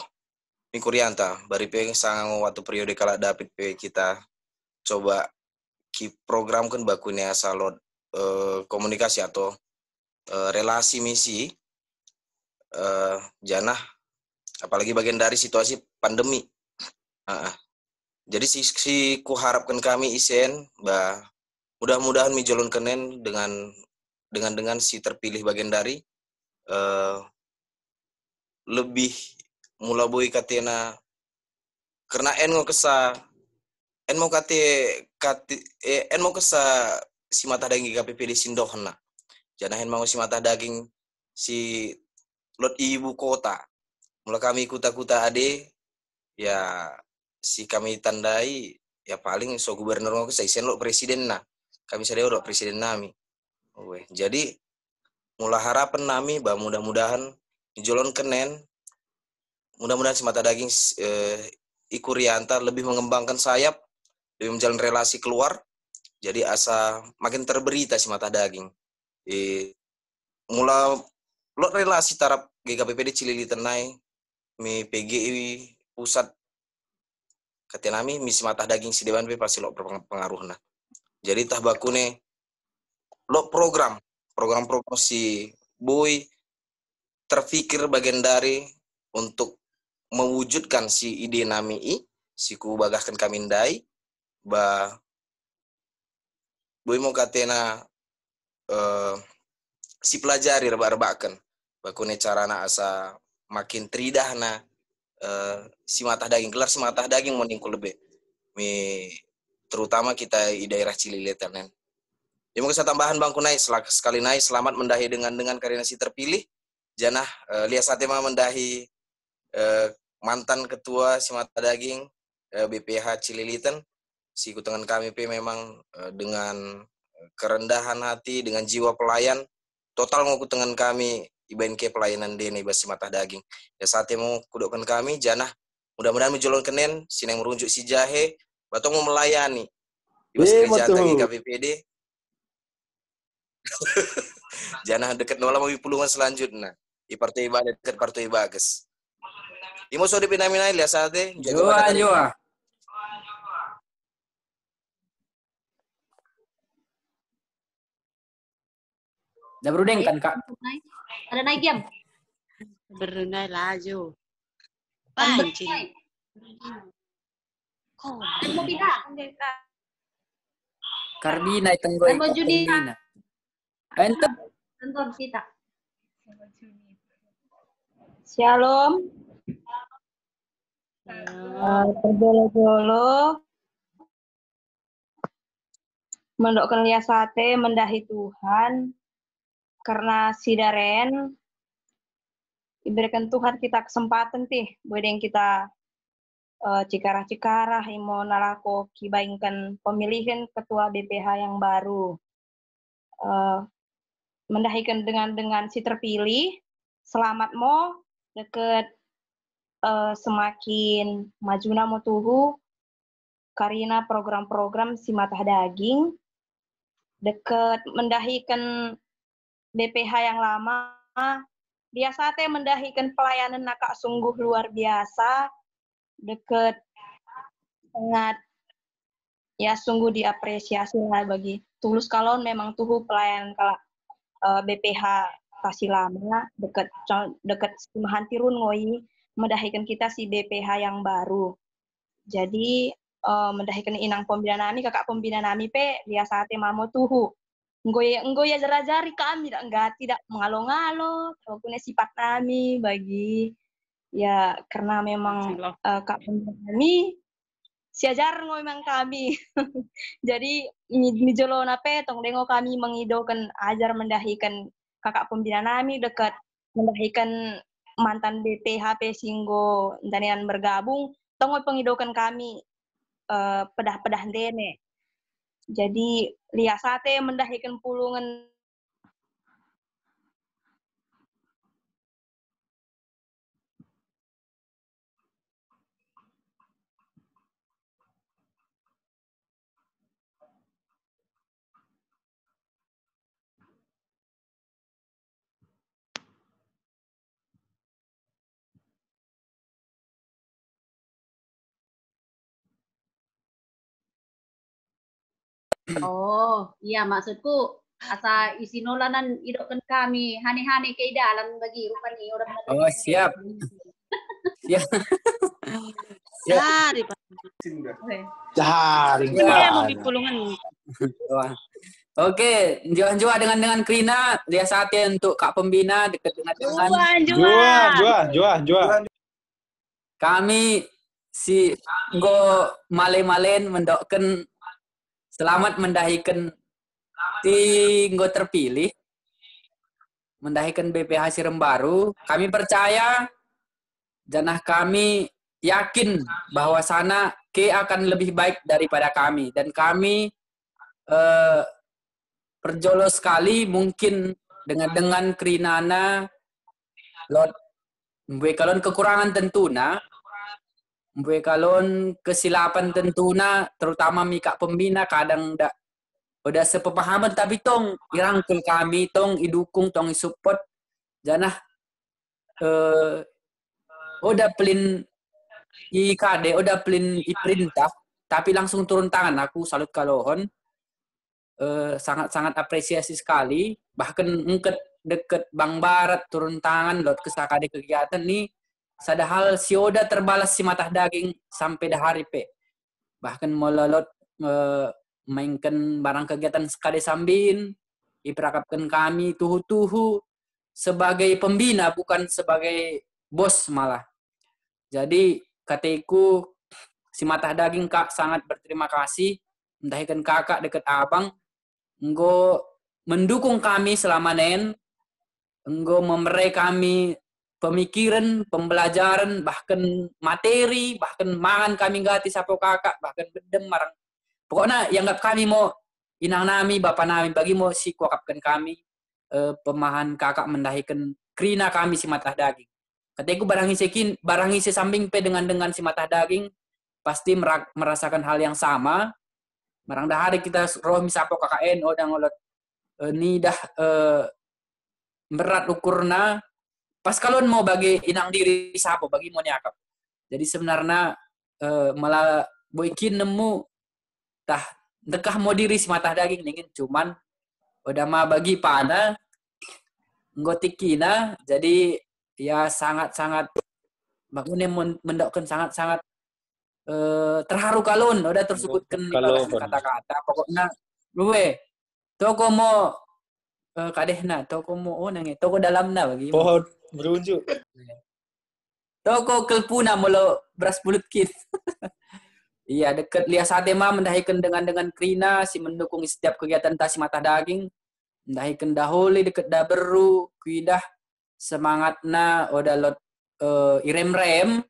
Mikurianta bari pe sang waktu periode kala dapit pe kita coba ki program kan bakunya salot komunikasi atau relasi misi janah apalagi bagian dari situasi pandemi. Jadi si ku harapkan kami isen mudah-mudahan mijolon kenen dengan si terpilih bagian dari lebih mula boy katena karena en mau kesa si mata daging KPPD Sindohna jangan en mau si mata daging si lot ibu kota mula kami kuta ade ya si kami tandai ya paling so gubernur mau kesa isen lo presiden nah kami sadeo do presiden nami. Jadi mula harapan nami bah mudah-mudahan jolon kenen mudah-mudahan si mata daging Ikurianta lebih mengembangkan sayap lebih menjalin relasi keluar jadi asa makin terberita si mata daging mula lo relasi tarap GKPPD Cilili Tenai mi PGI pusat katenami mi si mata daging si dewan pe pasti lo berpengaruh nah jadi tah bakune lo program si boy terfikir bagian dari untuk mewujudkan si ide nami si ku bagahkan kami ndai boy mau katena si pelajari reba-rebakan bakune carana asa makin tridahna si mata daging gelar si mata daging meningkul lebih terutama kita di daerah Cililitan nen. Ya mungkin saya tambahan bangku naik sekali naik selamat mendahi dengan karena si terpilih janah lihat saatnya mendahi mantan ketua si mata daging BPH Cililitan si kutangan kami memang dengan kerendahan hati dengan jiwa pelayan total mau kutangan kami ibain ke pelayanan dene basi mata daging ya saatnya mau kudukkan kami janah mudah-mudahan menjolong kenen sineng merunjuk si jahe batong mau melayani ibas kerjaan lagi KPPD janah dekat nola mau pulungan selanjutnya di partai ibadah dekat partai bagus imo so dipinamina lihat saatnya Joa dah berudeng kan kak ada naik jam Berunai laju pancing mau pindah Karbina tenggoy mau judi ente nonton kita Shalom. Terjolo-jolo mendokkan lihat sate mendahi Tuhan karena sidaren diberikan Tuhan kita kesempatan boleh kita cikarah-cikarah imo nalako kibaingkan pemilihan ketua BPH yang baru mendahikan dengan si terpilih selamat mo deket semakin majuna mo tuhu karena program-program si mata daging deket mendahikan BPH yang lama, dia sate mendahikan pelayanan nakak sungguh luar biasa, deket sangat ya sungguh diapresiasi lah bagi tulus kalau memang tuh pelayanan kalau BPH kasih lama deket Mahantirun ngoi mendahikan kita si BPH yang baru. Jadi mendahikan inang pembina nami kakak pembina nami pe dia sate mamo tuhu enggo ya jari kami tidak mengalo-ngalo punya sifat nami bagi ya karena memang kak pembina nami siajar memang kami jadi mi jolo nape tong dengo kami mengidokan ajar mendahikan kakak pembina nami dekat mendahikan mantan BPHP singgo danian bergabung tong pengidokan kami pedah-pedah dene. Jadi lihat sate mendahikan pulungan Oh, iya maksudku asa isi nolanan idokan kami hani-hani ke dalam bagi rupanya orang. Oh, siap. Siap. Cari Pak. Cari. Saya mau dipulungan. Oke, jua dengan Krina, dia saatnya untuk Kak Pembina dekat dengan Jua. Kami si Nggo malen mendokkan selamat mendahikan ti Nggo terpilih mendahikan BPH Sirem Baru. Kami percaya janah kami yakin bahwa sana ke akan lebih baik daripada kami dan kami perjolo sekali mungkin dengan Krinana lot mbue kalon kekurangan tentuna mbue kalon kesilapan tentuna terutama mika pembina kadang udah sepepahaman tapi tong irangkul kami tong idukung tong isupport janah udah pelin IKD udah pelin iperintah tapi langsung turun tangan aku salut kalohon sangat apresiasi sekali bahkan deket Bang Barat turun tangan lot kesakade kegiatan nih sadahal si Oda terbalas si matah daging sampai dahari pe bahkan mololot mainkan barang kegiatan sekade sambin diperakapkan kami tuhu sebagai pembina bukan sebagai bos malah jadi katiku si matah daging kak sangat berterima kasih mendahikan kakak deket abang enggo mendukung kami selama nen, enggo memerai kami pemikiran, pembelajaran, bahkan materi, bahkan mangan kami gati sapo kakak, bahkan bedem marang. Pokoknya yanggap kami mau inang nami, bapak nami, bagi mau si kuakapkan kami pemahan kakak mendahikan Krina kami si matah daging. Katiku barang isi sambing pe dengan si matah daging, pasti merasakan hal yang sama. Marang dahari kita roh misapo KKN udah ngolot ni dah berat ukurna pas kalon mau bagi inang diri sapo bagi mau nyakap. Jadi sebenarnya malah boikin nemu tah dekah mau diri si matah daging ningin cuman udah mah bagi pana nggotikina jadi ya sangat bangunnya mendokkan sangat terharu kalun udah tersebutkan kata-kata pokoknya luwe toko mau kadehna toko mau nange toko dalamna bagi pohon berunjuk toko kelpuna molo beras bulut kit iya deket lihat sate mah mendahikan dengan Krina si mendukung setiap kegiatan tasi matah daging mendahikan dahuli deket daberu kuidah semangatna udah lot irem-rem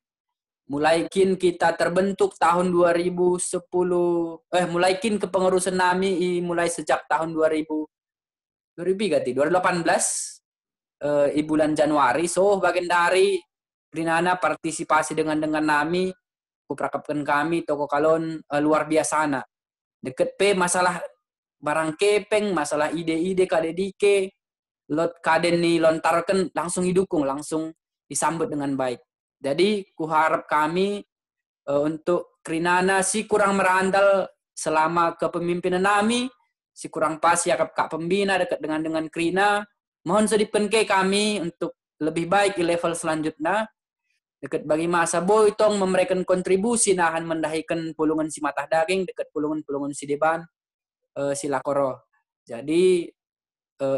mulai kin kita terbentuk tahun 2010 mulai kin kepengurusan nami mulai sejak tahun 2018 i bulan Januari so bagian dari Prinana partisipasi dengan nami kuprakapkan kami toko kalon luar biasa na deket pe masalah barang kepeng, masalah ide-ide kadedike, lot kaden ni lontarkan langsung didukung, langsung disambut dengan baik. Jadi kuharap kami untuk Krinana si kurang merandal selama kepemimpinan nami, si kurang pas ya kak pembina dekat dengan Krina. Mohon sedipkan ke kami untuk lebih baik di level selanjutnya. Dekat bagi masa boy tong memberikan kontribusi nahan mendahikan pulungan si matah daging dekat pulungan si deban sila koro. Jadi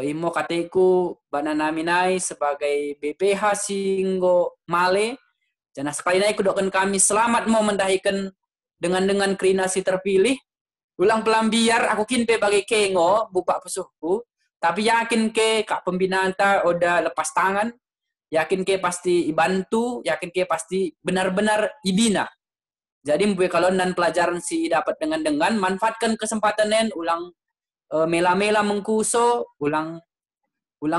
imo kateku bana naminai sebagai BPH singgo male. Jana sekali naik kudokan kami selamat mau mendahikan dengan Krina si terpilih. Ulang pelambiar aku kinpe bagi kengo bupak pesuhku. Tapi yakin ke kak pembinaan ta udah lepas tangan. Yakin ke pasti bantu, yakin ke pasti benar-benar ibina. Jadi mbuy kalau nan pelajaran si dapat dengan manfaatkan kesempatan nen ulang mela-mela mengkuso, ulang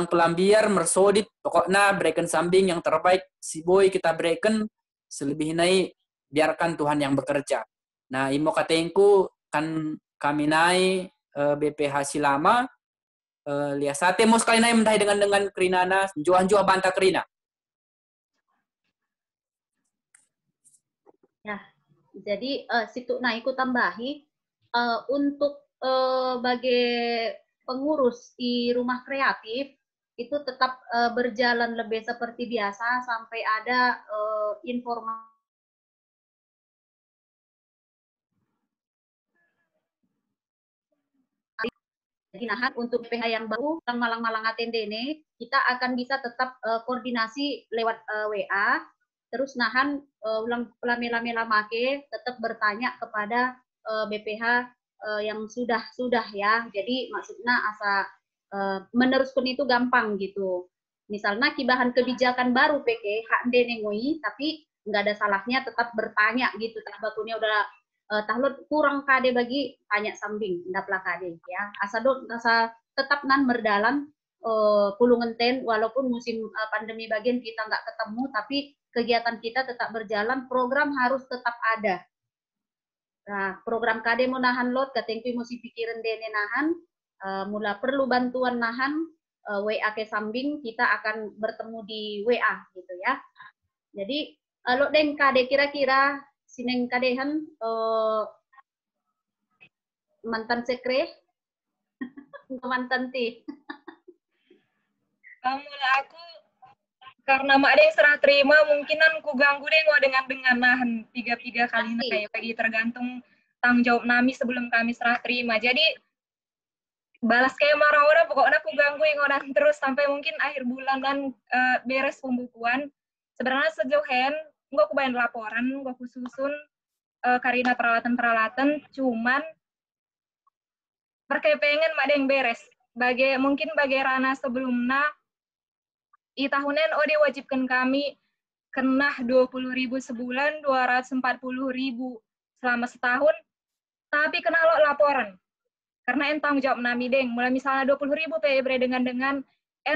pelambiar mersodit, pokoknya berikan sambing yang terbaik si boy kita berikan selebih naik biarkan Tuhan yang bekerja. Nah, imo katengku kan kami naik BPH Silama lihat sate mau sekali naik mendahi dengan Krinana juan banta Krina. Ya, jadi situ naik tambahi untuk bagi pengurus di rumah kreatif itu tetap berjalan lebih seperti biasa sampai ada informasi. Jadi nahan untuk PH yang baru yang malang-malang atende ini kita akan bisa tetap koordinasi lewat WA. Terus nahan ulang pelamela-mela make tetap bertanya kepada BPH yang sudah ya. Jadi maksudnya asa meneruskan itu gampang gitu. Misalnya kibahan kebijakan baru PK hak denengoi tapi nggak ada salahnya tetap bertanya gitu. Tabakunya udah tahlot kurang kade bagi tanya sambing ndaplah kade ya. Asa tetap nan berdalam pulungan ten walaupun musim pandemi bagian kita nggak ketemu tapi kegiatan kita tetap berjalan, program harus tetap ada. Nah, program kade mau nahan lot, katengku mesti pikiran dene nahan, mula perlu bantuan nahan, WA ke sambing, kita akan bertemu di WA gitu ya. Jadi, lo deng kade kira-kira, sineng kadehan, mantan sekre, mantan ti. Mula aku karena mak ada yang serah terima mungkinan ku ganggu deh dengan nahan 3 kali kayak bagi tergantung tanggung jawab nami sebelum kami serah terima. Jadi balas kayak marah orang pokoknya ku ganggu yang orang terus sampai mungkin akhir bulan dan beres pembukuan. Sebenarnya sejauh hen gua ku bayar laporan, gua ku susun karina peralatan cuman berkepengen mak ada yang beres. Mungkin bagi Rana sebelumnya i tahunan wajibkan kami kena 20.000 sebulan, 240.000 selama setahun, tapi kena lo laporan. Karena tanggung jawab nami deng, mulai misalnya 20.000 PEBRE dengan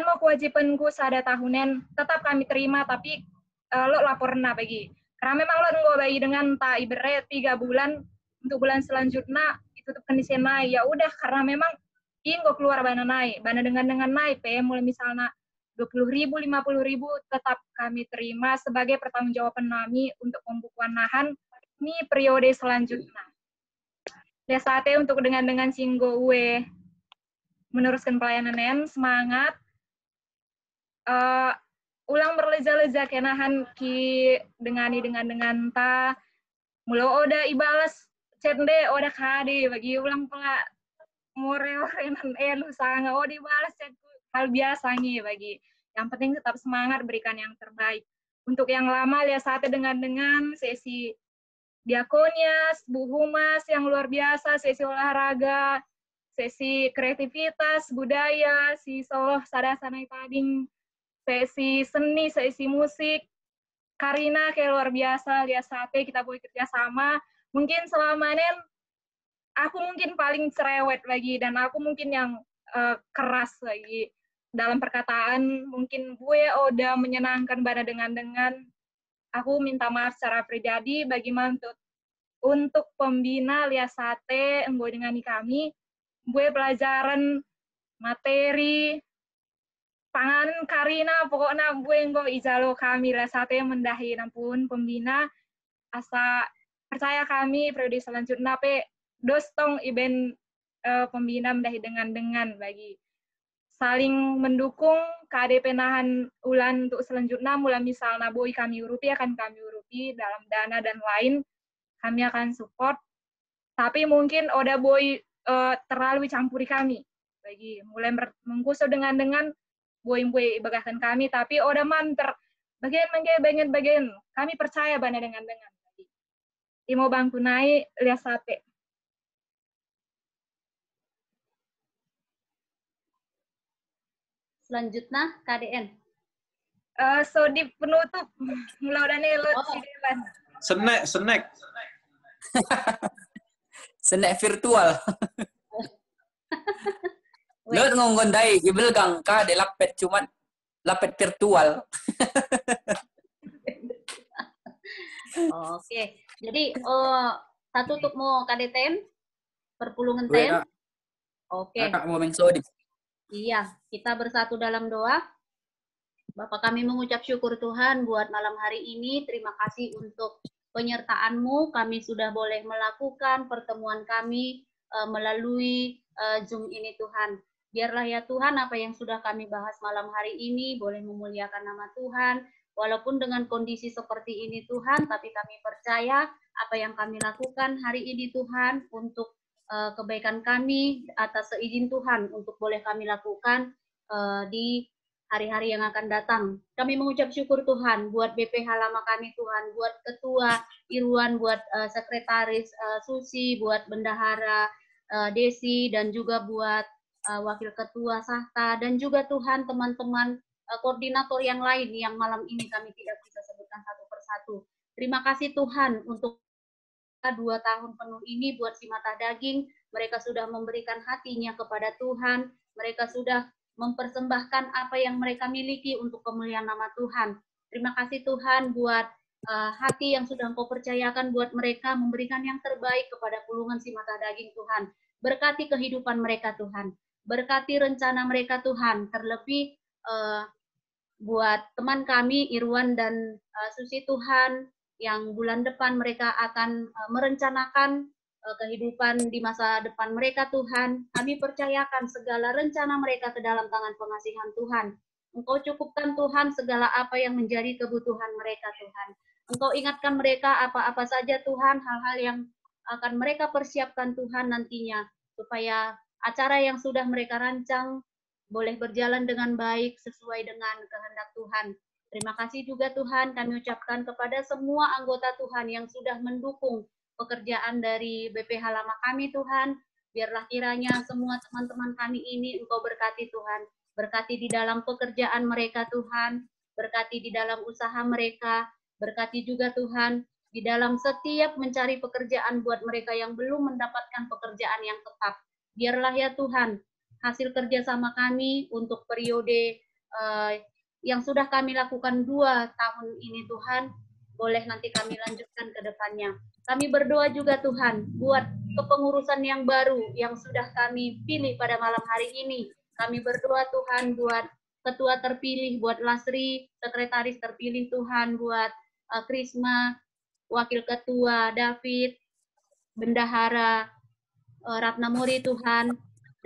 mau kewajibanku sada tahunan, tetap kami terima, tapi lo laporan bagi. Karena memang lo nggak bagi dengan tak ibarat 3 bulan, untuk bulan selanjutnya itu kondisi naik, ya udah karena memang ini gue keluar bana naik, bana dengan naik, mulai misalnya 20.000, 50.000 tetap kami terima sebagai pertanggungjawaban kami untuk pembukuan nahan ini periode selanjutnya. Ya saatnya untuk dengan singgo uwe meneruskan pelayanan semangat ulang berleja-leja kenahan ki dengan ta mulo oda ibalas cende oda kade bagi ulang pela more-orenan elu sanga oda ibalas chat hal biasa nih bagi. Yang penting tetap semangat berikan yang terbaik. Untuk yang lama lihat saatnya dengan sesi diakonias, Bu Humas yang luar biasa, sesi olahraga, sesi kreativitas, budaya, si Soloh Sadasanai Tading, sesi seni, sesi musik, Karina kayak luar biasa, lihat saatnya kita boleh kerjasama. Mungkin selama ini aku mungkin paling cerewet lagi dan aku mungkin yang keras lagi. Dalam perkataan mungkin gue udah menyenangkan pada dengan aku minta maaf secara pribadi bagaimana untuk pembina lihat sate enggo dengan kami gue pelajaran materi pangan karina pokoknya gue nggo ijalo kami lah sate mendahi nampun pembina asa percaya kami periode selanjutnya pe dostong event pembina mendahi dengan bagi saling mendukung KDP nahan ulan untuk selanjutnya mulai misalnya boy kami urupi akan kami urupi dalam dana dan lain kami akan support tapi mungkin udah boy terlalu campuri kami bagi mulai mengkuso dengan boy bagahkan kami tapi udah manter bagian kami percaya bana dengan Imo bangku naik lihat sate. Selanjutnya KDN. So di penutup mulai udah nih si Dewan. Snack. Snack virtual. Lo ngongondai gibel gangka de lapet cuman lapet virtual. Oke. Jadi satu untuk mau KDTN perpulungan ten. Oke. Kakak mau mengsodi. Iya, kita bersatu dalam doa. Bapak kami mengucap syukur Tuhan buat malam hari ini. Terima kasih untuk penyertaan-Mu. Kami sudah boleh melakukan pertemuan kami melalui Zoom ini Tuhan. Biarlah ya Tuhan apa yang sudah kami bahas malam hari ini boleh memuliakan nama Tuhan. Walaupun dengan kondisi seperti ini Tuhan, tapi kami percaya apa yang kami lakukan hari ini Tuhan untuk kebaikan kami atas seizin Tuhan untuk boleh kami lakukan di hari-hari yang akan datang. Kami mengucap syukur Tuhan buat BPH lama kami Tuhan, buat Ketua Irwan, buat Sekretaris Susi, buat Bendahara Desi, dan juga buat Wakil Ketua Sahta, dan juga Tuhan teman-teman koordinator yang lain yang malam ini kami tidak bisa sebutkan satu persatu. Terima kasih Tuhan untuk 2 tahun penuh ini buat si mata daging, mereka sudah memberikan hatinya kepada Tuhan, mereka sudah mempersembahkan apa yang mereka miliki untuk kemuliaan nama Tuhan. Terima kasih Tuhan buat hati yang sudah Engkau percayakan buat mereka memberikan yang terbaik kepada pulungan si mata daging Tuhan. Berkati kehidupan mereka Tuhan, berkati rencana mereka Tuhan, terlebih buat teman kami Irwan dan Susi Tuhan yang bulan depan mereka akan merencanakan kehidupan di masa depan mereka Tuhan. Kami percayakan segala rencana mereka ke dalam tangan pengasihan Tuhan. Engkau cukupkan Tuhan segala apa yang menjadi kebutuhan mereka Tuhan. Engkau ingatkan mereka apa-apa saja Tuhan, hal-hal yang akan mereka persiapkan Tuhan nantinya supaya acara yang sudah mereka rancang boleh berjalan dengan baik sesuai dengan kehendak Tuhan. Terima kasih juga Tuhan kami ucapkan kepada semua anggota Tuhan yang sudah mendukung pekerjaan dari BPH lama kami Tuhan. Biarlah kiranya semua teman-teman kami ini Engkau berkati Tuhan. Berkati di dalam pekerjaan mereka Tuhan. Berkati di dalam usaha mereka. Berkati juga Tuhan di dalam setiap mencari pekerjaan buat mereka yang belum mendapatkan pekerjaan yang tetap. Biarlah ya Tuhan hasil kerjasama kami untuk periode yang sudah kami lakukan 2 tahun ini Tuhan, boleh nanti kami lanjutkan ke depannya. Kami berdoa juga Tuhan, buat kepengurusan yang baru yang sudah kami pilih pada malam hari ini. Kami berdoa Tuhan buat ketua terpilih, buat Lasri, sekretaris terpilih Tuhan, buat Krisma, wakil ketua David, bendahara Ratnamuri Tuhan,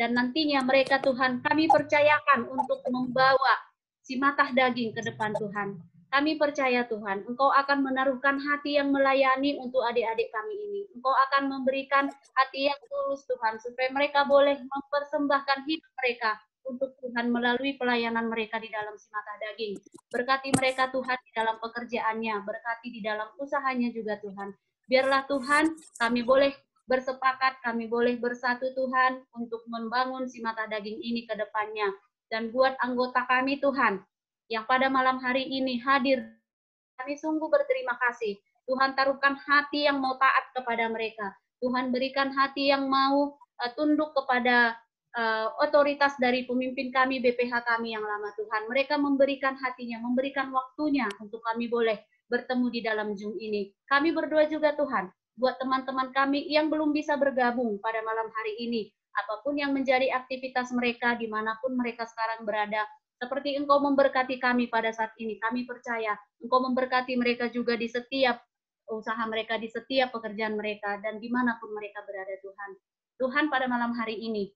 dan nantinya mereka Tuhan kami percayakan untuk membawa si matah daging ke depan Tuhan. Kami percaya Tuhan, Engkau akan menaruhkan hati yang melayani untuk adik-adik kami ini. Engkau akan memberikan hati yang tulus Tuhan, supaya mereka boleh mempersembahkan hidup mereka untuk Tuhan melalui pelayanan mereka di dalam si matah daging. Berkati mereka Tuhan di dalam pekerjaannya, berkati di dalam usahanya juga Tuhan. Biarlah Tuhan kami boleh bersepakat, kami boleh bersatu Tuhan untuk membangun si mata daging ini ke depannya. Dan buat anggota kami Tuhan, yang pada malam hari ini hadir, kami sungguh berterima kasih. Tuhan taruhkan hati yang mau taat kepada mereka. Tuhan berikan hati yang mau tunduk kepada otoritas dari pemimpin kami, BPH kami yang lama Tuhan. Mereka memberikan hatinya, memberikan waktunya untuk kami boleh bertemu di dalam Zoom ini. Kami berdoa juga Tuhan, buat teman-teman kami yang belum bisa bergabung pada malam hari ini. apapun yang menjadi aktivitas mereka, dimanapun mereka sekarang berada. Seperti Engkau memberkati kami pada saat ini, kami percaya Engkau memberkati mereka juga di setiap usaha mereka, di setiap pekerjaan mereka, dan dimanapun mereka berada, Tuhan. Tuhan, pada malam hari ini,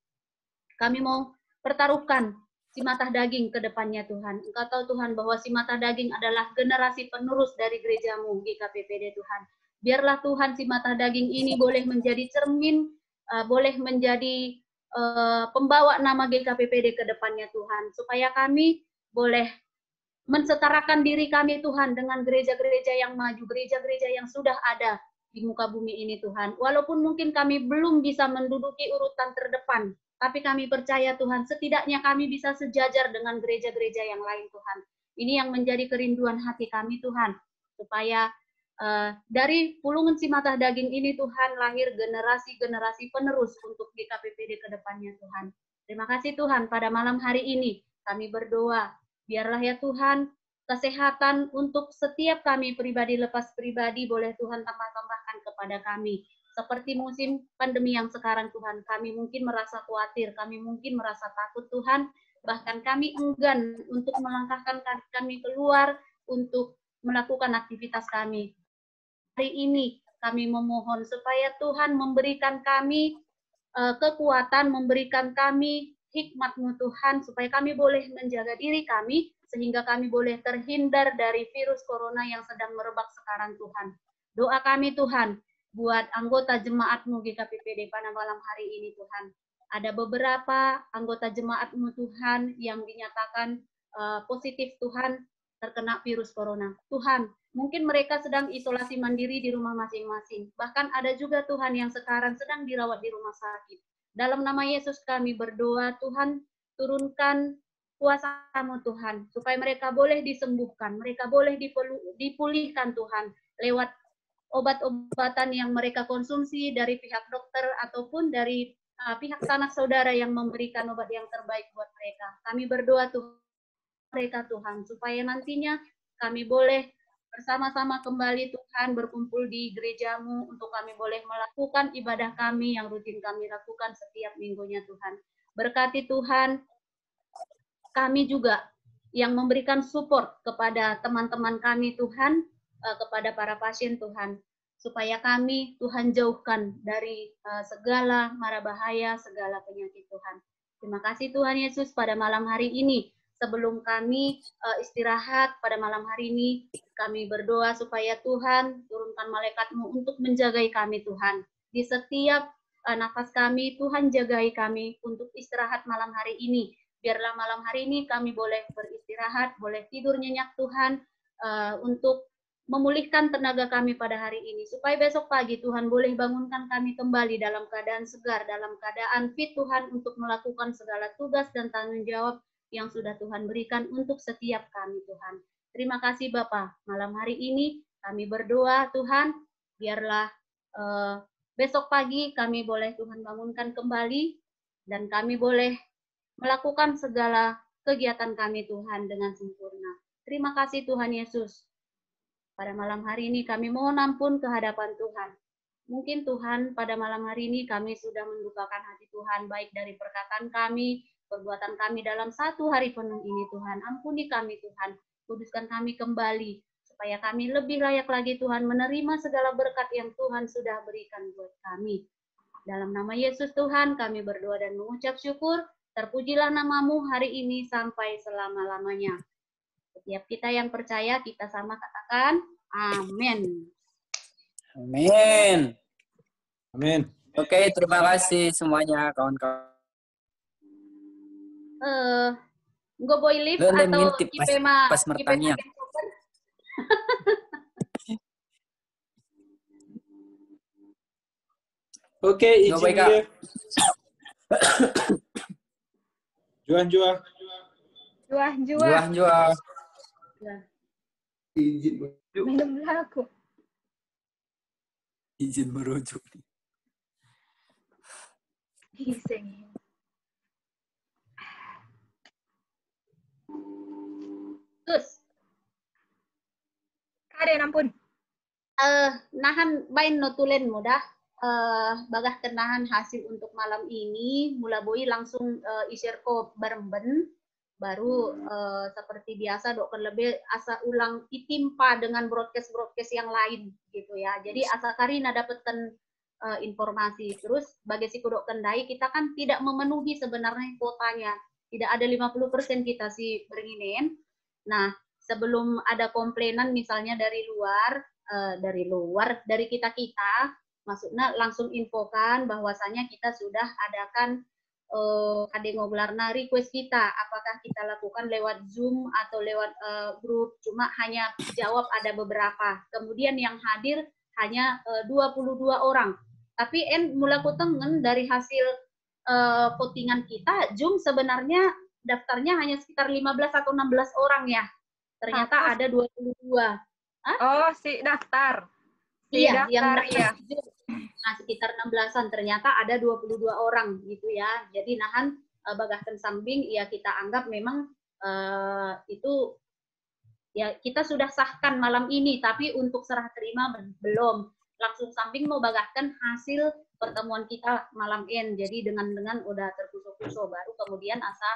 kami mau pertaruhkan si mata daging ke depannya, Tuhan. Engkau tahu, Tuhan, bahwa si mata daging adalah generasi penerus dari gerejamu, GKPPD, Tuhan. Biarlah, Tuhan, si mata daging ini boleh menjadi cermin, boleh menjadi pembawa nama GKPPD ke depannya, Tuhan. Supaya kami boleh mensetarakan diri kami, Tuhan, dengan gereja-gereja yang maju, gereja-gereja yang sudah ada di muka bumi ini, Tuhan. Walaupun mungkin kami belum bisa menduduki urutan terdepan, tapi kami percaya, Tuhan, setidaknya kami bisa sejajar dengan gereja-gereja yang lain, Tuhan. Ini yang menjadi kerinduan hati kami, Tuhan. Supaya dari pulungan si mata daging ini, Tuhan, lahir generasi-generasi penerus untuk GKPPD ke depannya, Tuhan. Terima kasih, Tuhan, pada malam hari ini kami berdoa. Biarlah ya Tuhan, kesehatan untuk setiap kami pribadi lepas pribadi boleh Tuhan tambah-tambahkan kepada kami. Seperti musim pandemi yang sekarang, Tuhan, kami mungkin merasa khawatir, kami mungkin merasa takut, Tuhan. Bahkan kami enggan untuk melangkahkan kaki kami keluar untuk melakukan aktivitas kami. Hari ini kami memohon supaya Tuhan memberikan kami kekuatan, memberikan kami hikmat-Mu, Tuhan, supaya kami boleh menjaga diri kami, sehingga kami boleh terhindar dari virus corona yang sedang merebak sekarang, Tuhan. Doa kami, Tuhan, buat anggota jemaat-Mu GKPPD pada malam hari ini, Tuhan. Ada beberapa anggota jemaat-Mu, Tuhan, yang dinyatakan positif, Tuhan, terkena virus corona. Tuhan, mungkin mereka sedang isolasi mandiri di rumah masing-masing. Bahkan ada juga, Tuhan, yang sekarang sedang dirawat di rumah sakit. Dalam nama Yesus kami berdoa, Tuhan, turunkan kuasa-Mu, Tuhan, supaya mereka boleh disembuhkan, mereka boleh dipulihkan, Tuhan, lewat obat-obatan yang mereka konsumsi dari pihak dokter ataupun dari pihak sanak saudara yang memberikan obat yang terbaik buat mereka. Kami berdoa, Tuhan, mereka, Tuhan, supaya nantinya kami boleh bersama-sama kembali, Tuhan, berkumpul di gereja-Mu untuk kami boleh melakukan ibadah kami yang rutin kami lakukan setiap minggunya, Tuhan. Berkati, Tuhan, kami juga yang memberikan support kepada teman-teman kami, Tuhan, kepada para pasien, Tuhan, supaya kami, Tuhan, jauhkan dari segala mara bahaya, segala penyakit, Tuhan. Terima kasih, Tuhan Yesus, pada malam hari ini. Sebelum kami istirahat pada malam hari ini, kami berdoa supaya Tuhan turunkan malaikat-Mu untuk menjagai kami, Tuhan. Di setiap nafas kami, Tuhan jagai kami untuk istirahat malam hari ini. Biarlah malam hari ini kami boleh beristirahat, boleh tidur nyenyak, Tuhan, untuk memulihkan tenaga kami pada hari ini. Supaya besok pagi, Tuhan, boleh bangunkan kami kembali dalam keadaan segar, dalam keadaan fit, Tuhan, untuk melakukan segala tugas dan tanggung jawab yang sudah Tuhan berikan untuk setiap kami, Tuhan. Terima kasih, Bapa. Malam hari ini kami berdoa, Tuhan, biarlah besok pagi kami boleh Tuhan bangunkan kembali, dan kami boleh melakukan segala kegiatan kami, Tuhan, dengan sempurna. Terima kasih, Tuhan Yesus. Pada malam hari ini kami mohon ampun ke hadapan Tuhan. Mungkin, Tuhan, pada malam hari ini kami sudah mendukakan hati Tuhan, baik dari perkataan kami, perbuatan kami dalam satu hari penuh ini, Tuhan. Ampuni kami, Tuhan. Kuduskan kami kembali, supaya kami lebih layak lagi, Tuhan, menerima segala berkat yang Tuhan sudah berikan buat kami. Dalam nama Yesus, Tuhan, kami berdoa dan mengucap syukur. Terpujilah nama-Mu hari ini sampai selama-lamanya. Setiap kita yang percaya, kita sama katakan, amin. Amin. Amin. Oke, terima kasih semuanya kawan-kawan. Nggak boleh lift Lo atau ngintip pas mertanya. Oke, izin dulu. Juan. Izin merujuk. Minum laku. Izin merujuk. Iseng. Terus. Kade ampun. Nahan bain notulen mudah. bagah kenahan hasil untuk malam ini, mula boi langsung i-share ko bareng-ben, baru seperti biasa dokter lebih asa ulang itimpa dengan broadcast yang lain gitu ya. Jadi asa Karina dapatkan informasi. Terus bagi si Kudok Kendai kita kan tidak memenuhi sebenarnya kuotanya. Tidak ada 50% kita sih beringin. Nah, sebelum ada komplainan misalnya dari kita, maksudnya langsung infokan bahwasanya kita sudah adakan kadengoglarna request kita, apakah kita lakukan lewat Zoom atau lewat grup, cuma hanya jawab ada beberapa. Kemudian yang hadir hanya 22 orang. Tapi mulaku tengen dari hasil votingan kita, Zoom sebenarnya daftarnya hanya sekitar 15 atau 16 orang ya. Ternyata ada 22. Hah? Oh, si daftar. Iya, daftar, yang daftar iya. Nah, sekitar 16-an, ternyata ada 22 orang gitu ya. Jadi nahan bagahkan sambing ya kita anggap memang itu ya kita sudah sahkan malam ini, tapi untuk serah terima belum. Langsung sambing mau bagahkan hasil pertemuan kita malam ini. Jadi dengan udah terkuso-kuso baru kemudian asa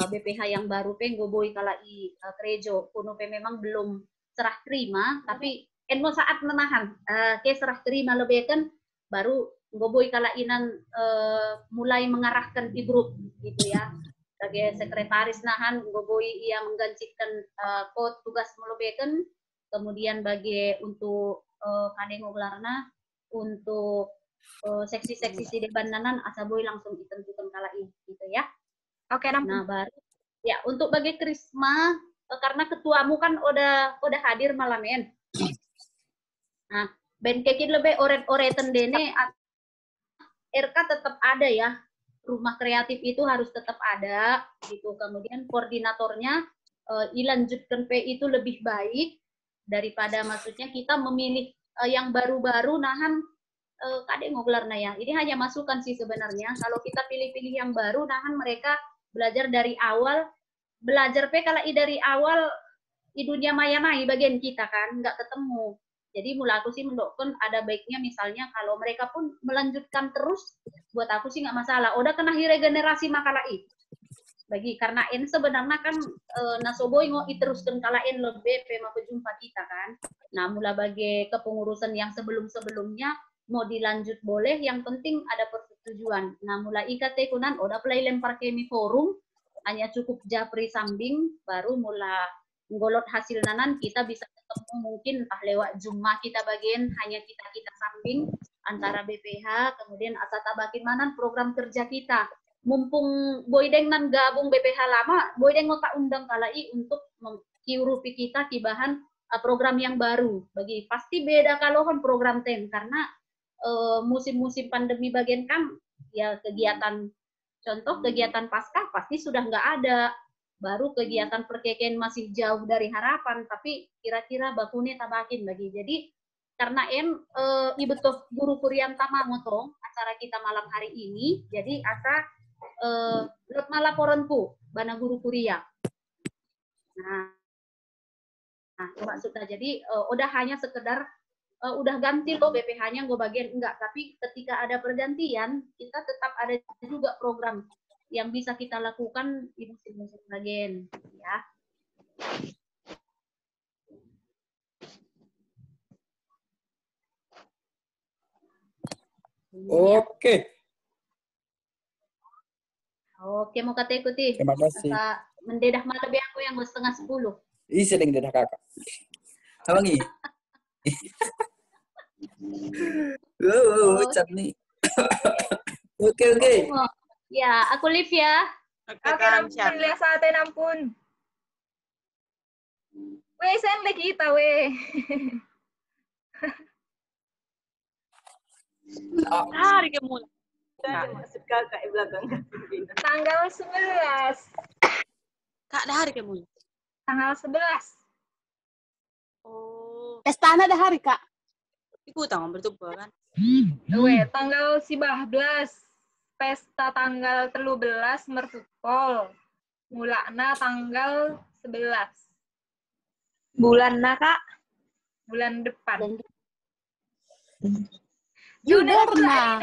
BPH yang baru penggoboi kalai Krejo kuno memang belum serah terima, tapi mau saat menahan ke serah terima lebih kan baru ngoboi kalainan mulai mengarahkan di grup gitu ya. Sebagai sekretaris nahan ngoboi ia menggantikan tugas melebihkan, kemudian bagi untuk kadengoglarna untuk seksi-seksi si debananan asaboy langsung ditentukan kalai gitu ya. Oke, nah baru ya untuk bagi Krisma karena ketuamu kan udah hadir malam ini. Nah, Ben Kekin lebih oret-oreten dene RK tetap ada ya. Rumah kreatif itu harus tetap ada gitu. Kemudian koordinatornya dilanjutkan P itu lebih baik daripada maksudnya kita memilih yang baru-baru nahan kadengoglarna ya. Ini hanya masukan sih sebenarnya. Kalau kita pilih-pilih yang baru nahan mereka belajar dari awal, belajar P kalau dari awal di dunia maya naik bagian kita kan nggak ketemu. Jadi mulai aku sih mendokon ada baiknya misalnya kalau mereka pun melanjutkan terus, buat aku sih nggak masalah. Udah kena regenerasi makalai. Bagi karena ini sebenarnya kan nasoboy ngo iteruskan kalain lebih pema pejumpa kita kan. Nah mulai bagi kepengurusan yang sebelum-sebelumnya mau dilanjut boleh, yang penting ada persetujuan. Nah mulai IKT kunan udah play lempar kemi forum, hanya cukup japri sambing baru mulai nggolot hasil nanan kita bisa ketemu mungkin entah lewat Zoom kita bagian hanya kita sambing antara BPH kemudian asata bakin manan program kerja kita. Mumpung Boydeng nan gabung BPH lama, Boydeng mau tak undang kalai untuk kiurupi kita kibahan program yang baru. Bagi pasti beda kalohan program TEN karena musim-musim pandemi bagian kan ya kegiatan contoh kegiatan pasca pasti sudah nggak ada. Baru kegiatan perkeken masih jauh dari harapan, tapi kira-kira bakune tabakin bagi. Jadi karena ibetul guru kurian tamangotong acara kita malam hari ini, jadi asa lot malaporanku bana guru kuria. Nah maksudnya jadi udah hanya sekedar udah ganti loh BPH-nya gue bagian enggak, tapi ketika ada pergantian kita tetap ada juga program yang bisa kita lakukan di musim-musim bagian ya. Oke. Oke, mau kata ikuti. Terima kasih. Mendedah malam lebih aku yang 9:30. Ih, sedang dedah kakak. Abang ini. Ucap nih. Oke. Ya, aku live ya. Oke, ampun, lihat saatnya ampun. Weh, sen kita, weh. Hari kemula. Maksud kakak di belakang. Tanggal 11. Kak, dah hari kemula. Tanggal 11. Oh. Pestana dah hari, Kak. Ikutan bertumpah kan. Weh, tanggal 11. Pesta tanggal 13 mertupol. Mulakna tanggal 11. Bulan na, Kak? Bulan depan. Yudarna.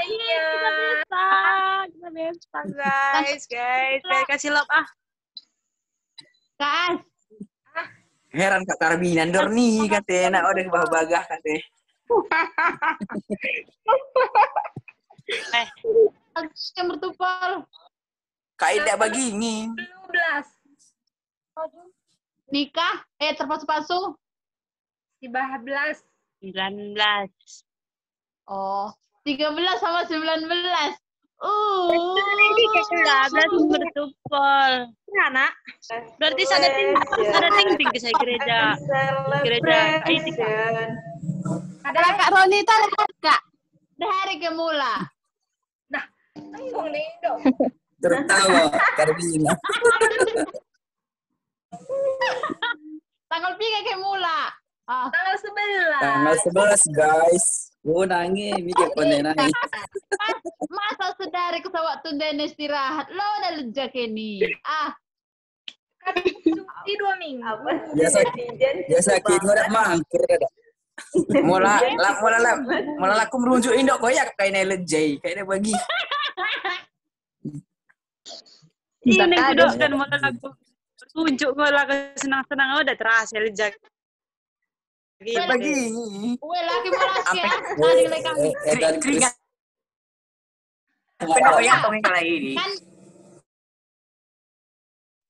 Kita besta, guys. Kasih love Kas. Heran Kak Karbina ndor nih katanya udah bah-bagah katanya. Yang bertupal. Kaidah begini. 12. Nikah, terpasu-pasu. 13. 19. Oh, 13 sama 19. Ini kakak bertupal. Anak. Berarti ada ting ke saya gereja ini kan. Ada Kak Ronita lihat Kak. Dari kemula. Nah, tanggung nih dong. Tertawa Karbina. Tanggal 3 kemula. Tanggal 11. Tanggal 11 guys. Nangis mikir konten nangis. Masa sedari kesawat tunda istirahat. Lo udah lejak ini. Cuti 2 minggu. Biasa kita udah mangkur ada. Mula laku merujuk indok koyak kayaknya lejai kayaknya bagi. Ini kudok kan mau laku tunjuk mau laku senang-senang udah terasa lejak. Bagi. Laki laki ya. Tadi lagi keringat.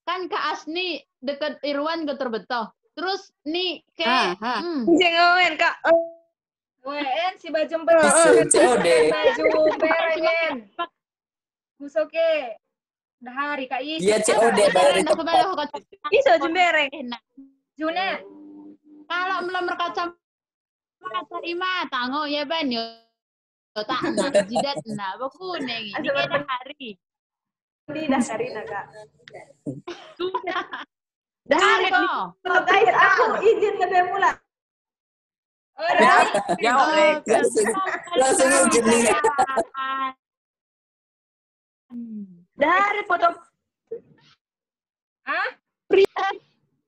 Kan Kak Asni dekat Irwan ke terbetoh. Terus nih kayak jangan Kak. WN si baju berang. Baju bereng. Musoke. Dah hari Kak Is. Iya COD bayar itu. Iso jembereng. Junet. Kalau melamar kacamata ima tango ya ban yo tak nak jidat na bakuning ini kena hari. Di Karina Kak. Dah hari kok. Guys, aku izin lebih mula. Ya boleh. Langsung izin nih. Dari foto.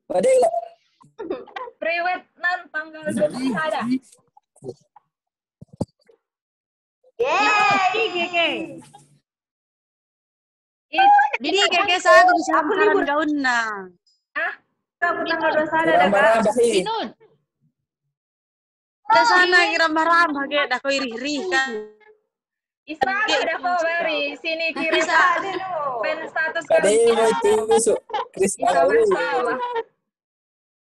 Padahal Priwet nan tanggal 20 ada. Yeay, Jadi kayak saya aku bisa libur gaun nah. Kamu tanggal 21 ada Kak. Inun. Ke sana kira rambah kayak dah kau iri-iri kan. Isra ada kau bari sini kiri pen status kade itu besok Chris bawah.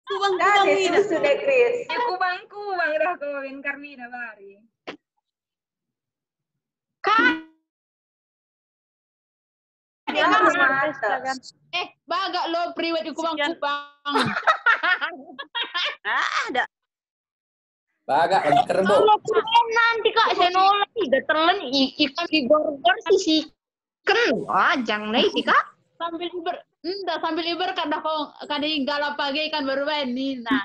Kubang ini sudah Chris. Kubang dah kau ben Karmina bari. Bagak lo priwet di kubang. Ada. Bagak kerbau. Nanti Kak saya nolak tiga telan ikan digorgor sisi ken. Jangan nih sih Kak. Sambil iber kada kong kada galap pagi kan baru ini nah.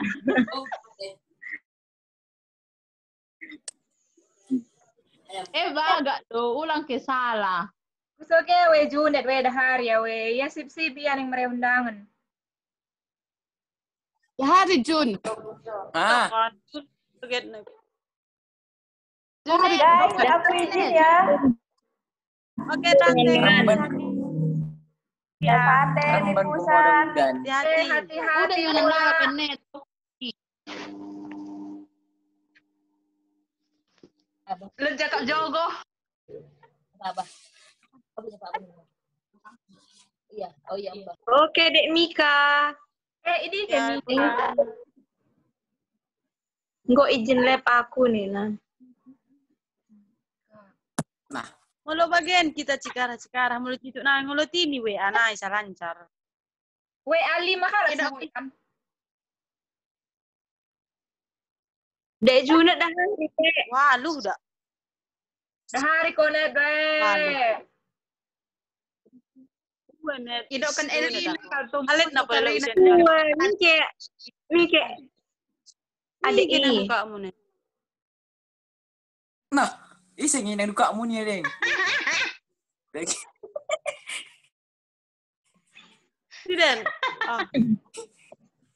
Bagak tuh ulang ke salah. Kusoke we Junet we dahar ya we ya sip-sip yang mere undangan. Ya hari Jun. Guys, aku izin ya. Oke, tante. Ya, tante di pusat. Hati-hati. Udah yang lawan net. Lejak Kak Jogo. Apa? Iya, oh iya Mbak. Oke, Dek Mika. Ini Dek Mika. Nggak izin lab aku nih, Nah. Mulu bagian kita cikara mulut itu nah mulut ini we ana isa lancar. We Ali mahal kan. Dek Junet dah hari. Wah, lu dah. Dah hari konet we. Idok kan LI Alit na pala usen. Mike. Adik ini. Nah, iseng ini duka mu ni deng. Tidak.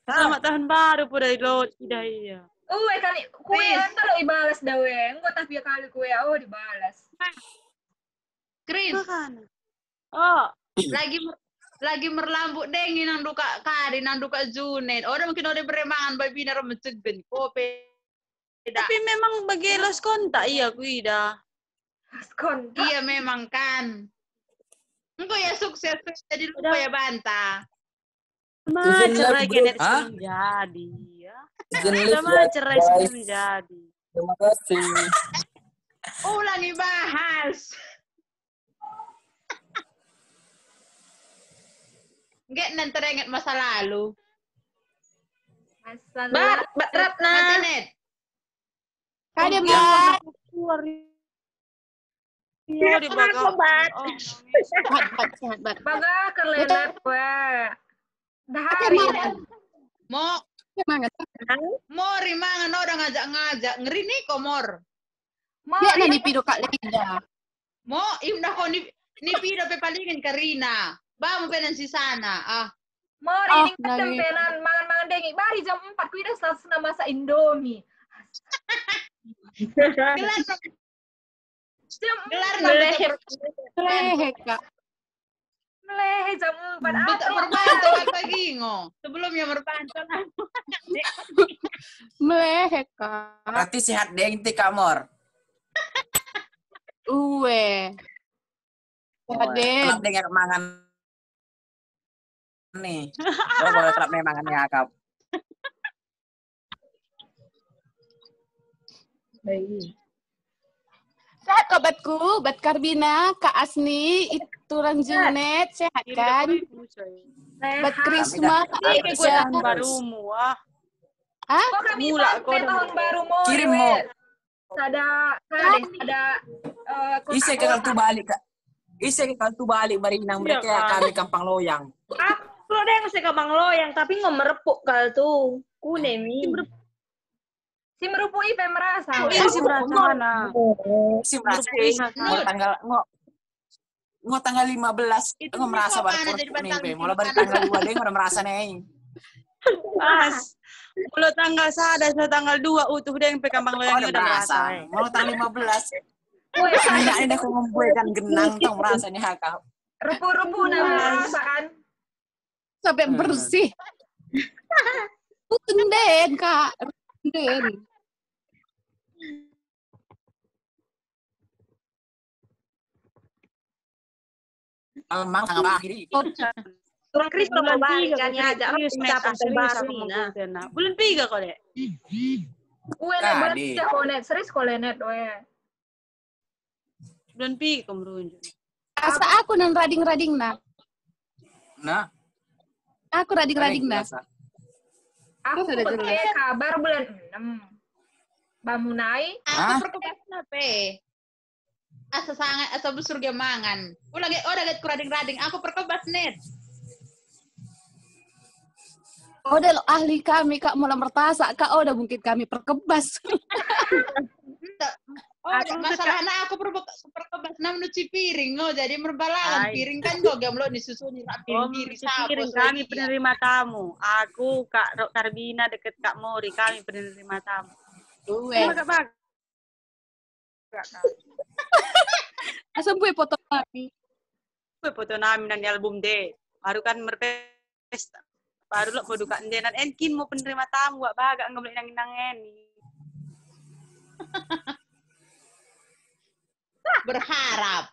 Selamat tahun baru pun dari lot tidak iya. Kali kue kalau dibalas dawe. Enggak tapi kali kue dibalas. Chris. Oh, lagi merlambut dengin nang duka kari nang duka Junet. Orang mungkin ada beremangan babi nara mencegen kope. Tapi memang bagelas kontak iya kuida. Kontak. Iya memang kan. Engkau ya sukses jadi lupa ya bantah. Cerai genet sebelum jadi ya. Sama cerai sebelum jadi. Terima kasih. Ulangi bahas. Enggak nanti ingat masa lalu. Masa lalu. Mbak Ratna. Kade Mbak. Iya di belakang. Bat. Baga kerlelet gue. Dah hari. Mau rimangan udah ngajak-ngajak ngeri nih komor. Dia nanti pido Kak Linda. Mau dah kau ni pido pe palingin Karina. Bang penan si sana. Mori ini ketempelan mangan-mangan dengi. Bari jam 4 ku udah selesai masak Indomie. Gelar Melehe Kak. Melehe jam 4. Merpantau pagi ngo. Sebelumnya merpantau. Melehe Kak. Berarti sehat deng ti Kamor. Uwe. Sehat deng. Kelap deng mangan nih. Oh, boleh kelap mangan ngakap. Baik. Sehat obatku, Bat Karbina, Kak Asni, itu Junet, sehat kan? Bat Krisma, Kak Aisyah. Tahun barumu Hah? Mula kau tahun baru mau. Kirim mau. Ada Ise ke kalau balik Kak. Ise ke kalau balik barinang mereka kami Kampang Loyang. Aku lo deh ngasih Kampang Loyang tapi ngomerepuk kal tuh. Kunemi. Si merupui pemerasa. Iya si merasa mana? Si merasa mau tanggal 15 ngo merasa baru nih. Mulai dari tanggal 2 deh udah merasa nih. Pas. Kalau tanggal sada tanggal 2 utuh deh yang pe Kampang Loyang udah merasa. Mau tanggal 15. Tidak ada aku membuatkan genang tuh merasanya hakau. Rupu-rupu merasa kan. Sampai bersih. Tenden Kak. Tenden. Mang tanggal akhir. Turun Kristo mau balik kan ya aja bulan 3 kok deh. Kue net berarti konet serius kolenet we. Bulan 3 merunjuk. Asa aku nang rading-rading na. Nah. Aku rading-rading na. Aku pakai kabar bulan 6. Bamunai. Aku perkebasan apa? Asa sangat asa busur gemangan. Udah get rading-rading. Aku perkebas net. Udah lo ahli kami Kak mulai mertasak Kak udah mungkin kami perkebas. Masalahnya aku perkebas namanya cuci piring jadi merbalalan piring kan kok gamlo disusun piring kami penerima tamu. Aku Kak Karbina deket Kak Mori kami penerima tamu. Bag. Asam gue foto kami. Gue foto nami dan album deh. Baru kan merpesta. Baru lo poduka endenan enkin mau penerima tamu gak baga enggak boleh nangin berharap.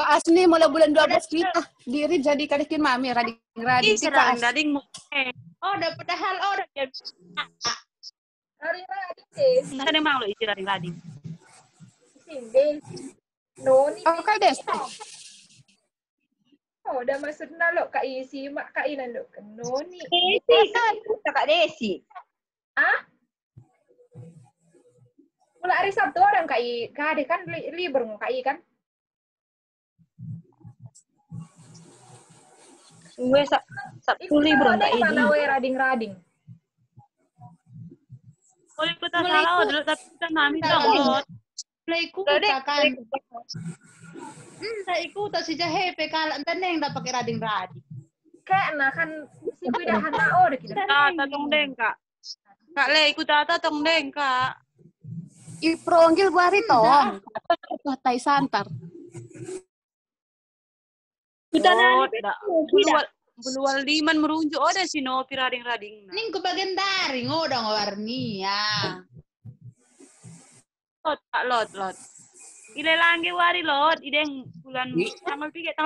Kak Asni mulai bulan 12 kita diri jadi kadikin mami rading-rading si Kak rading oh udah padahal udah rading-rading nggak ada mau lo isi rading-rading sini noni Kak Des. Oh, udah maksud nalo Kak Isi, mak Kak Inan lo kenoni. Desi kan, Kak Desi. Ah? Mulai hari Sabtu orang Kak I, Kak kan libur mau Kak I kan? Gue Sabtu libur Kak I. Mana we rading-rading? Boleh ikut salah dulu tapi kan mami download. Play ku kan. Tak ikut si jahe pe kala enten yang dapat pakai rading-rading. Kayaknya kan si pidahan udah kita. Tata tong deng kak. Kak Le ikut tata tong deng kak. Iprongil bari tong. Tai santar. Bulual liman merunjuk ada si no pirading-rading. Ning ke bagian daring dong warni ya. Lot. Ile langge wari lot, ideng bulan tanggal 13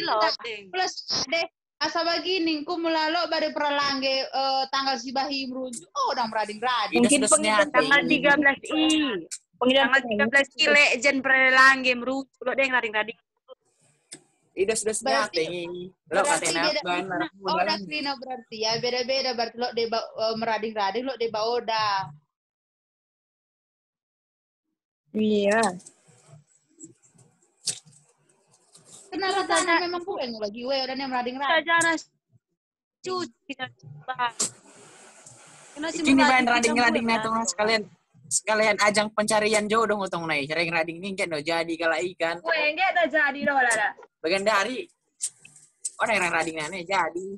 lot. Plus deh asa begini ku mulalo bari peralangge tanggal si bahi merunjuk dong rading-rading. Mungkin penghitung tanggal 13 tanggal 13 kile jen peralangge merunjuk lo deng rading-rading. Sudah tinggi. Lo katanya udah krina berarti ya beda-beda berarti lo de merading-rading lo de baoda. Iya. Kenapa tanya memang kurang lagi udah yang merading-rading. Sajana cuci kita bahas. Ini bahan rading-rading na tuh sekalian ajang pencarian jodoh utang naik. Cari rading ini kan udah jadi kalau ikan. Weh, enggak udah jadi loh lah. Bagian dari orang rading nane jadi.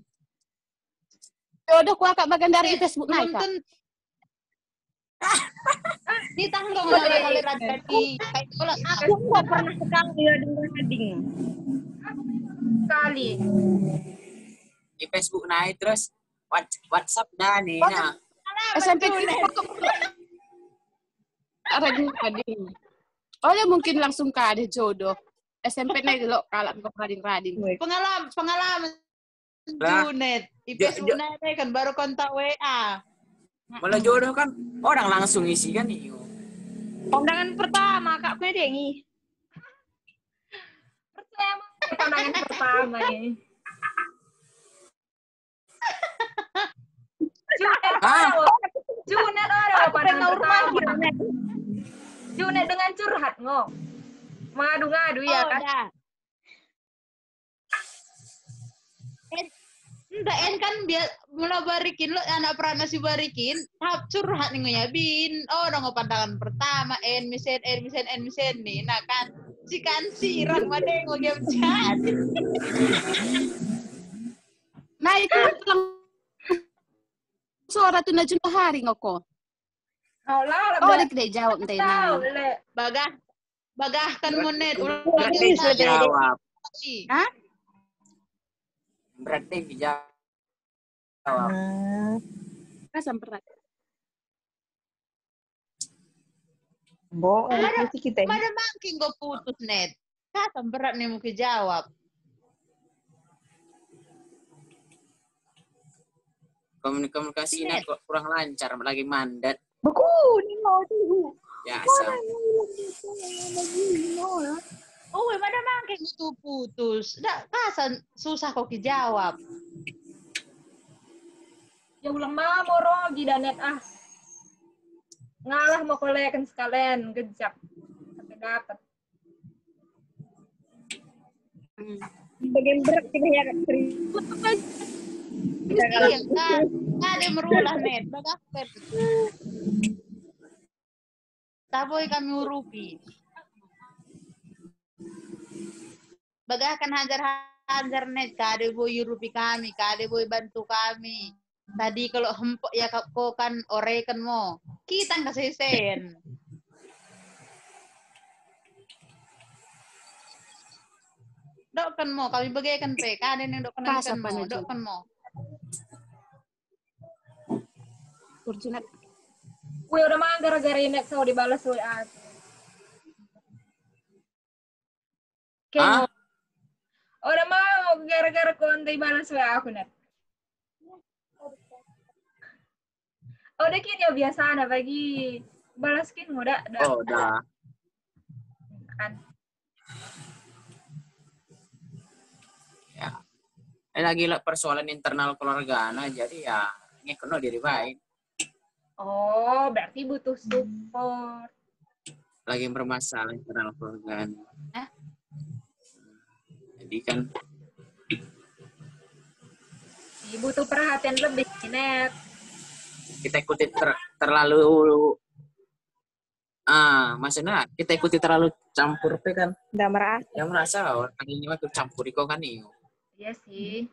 Jodoh ku akak bagian dari Facebook naik. Di tanggung kali rading. Aku nggak pernah sekali rading. Kali. Di Facebook naik terus WhatsApp dah nih. Nah. SMP rading. Ya mungkin langsung ke ada jodoh. SMP naik dulu kalau kau rading-rading. Pengalaman Junet. Di Facebook naik kan baru kontak WA. Malah jodoh kan orang langsung isi kan nih. Kondangan pertama Kak Pedengi. Pertama kondangan pertama ini. Junet ada pandangan pertama. Junet dengan curhat mengadu-ngadu ya kan. Enggak kan biar mulai barikin lo anak peranak si barikin curhat nih ngeyabin dong pandangan pertama misen nih nah kan si sirang madeng mau dia jadi nah itu suara tuh najun hari ngoko ada kita jawab tena bagah kan monet bisa jawab berarti dijawab. Kasam berat. Mana makin gue putus net. Kasam berat nih mungkin jawab. Komunikasinya kok kurang lancar lagi mandat. Beku nih mau tuh. Ya, mana makin itu putus. Kasan susah kok dijawab. Ya ulang mau rogi danet ngalah mau kolekan sekalian gejak sampai dapat. Bagian berat kita ya Nggak ada merulah net. Taboy kami urupi. Bagahkan hajar net, kade boy rupi kami, kade boy bantu kami. Tadi kalau hempok ya kau kan orekan mo, kita kasih sen. Dokkan mo, kami bagaikan pe, kade yang dokkan mo, dokkan mo. Urjunat. Wih udah mah gara-gara ini so dibalas WA. Udah mau gara-gara konten balas WA aku net. Udah kini ya biasa ada bagi balaskin udah. Oh udah. Kan. Ya. Lagi persoalan internal keluarga jadi ya ngikono diri baik. Oh berarti butuh support. Lagi bermasalah internal keluarga. Jadi kan butuh perhatian lebih net. Kita ikuti terlalu maksudnya kita ikuti terlalu campur kan. Nggak merasa. Ya merasa orang ini mah campur kok kan nih. Iya sih.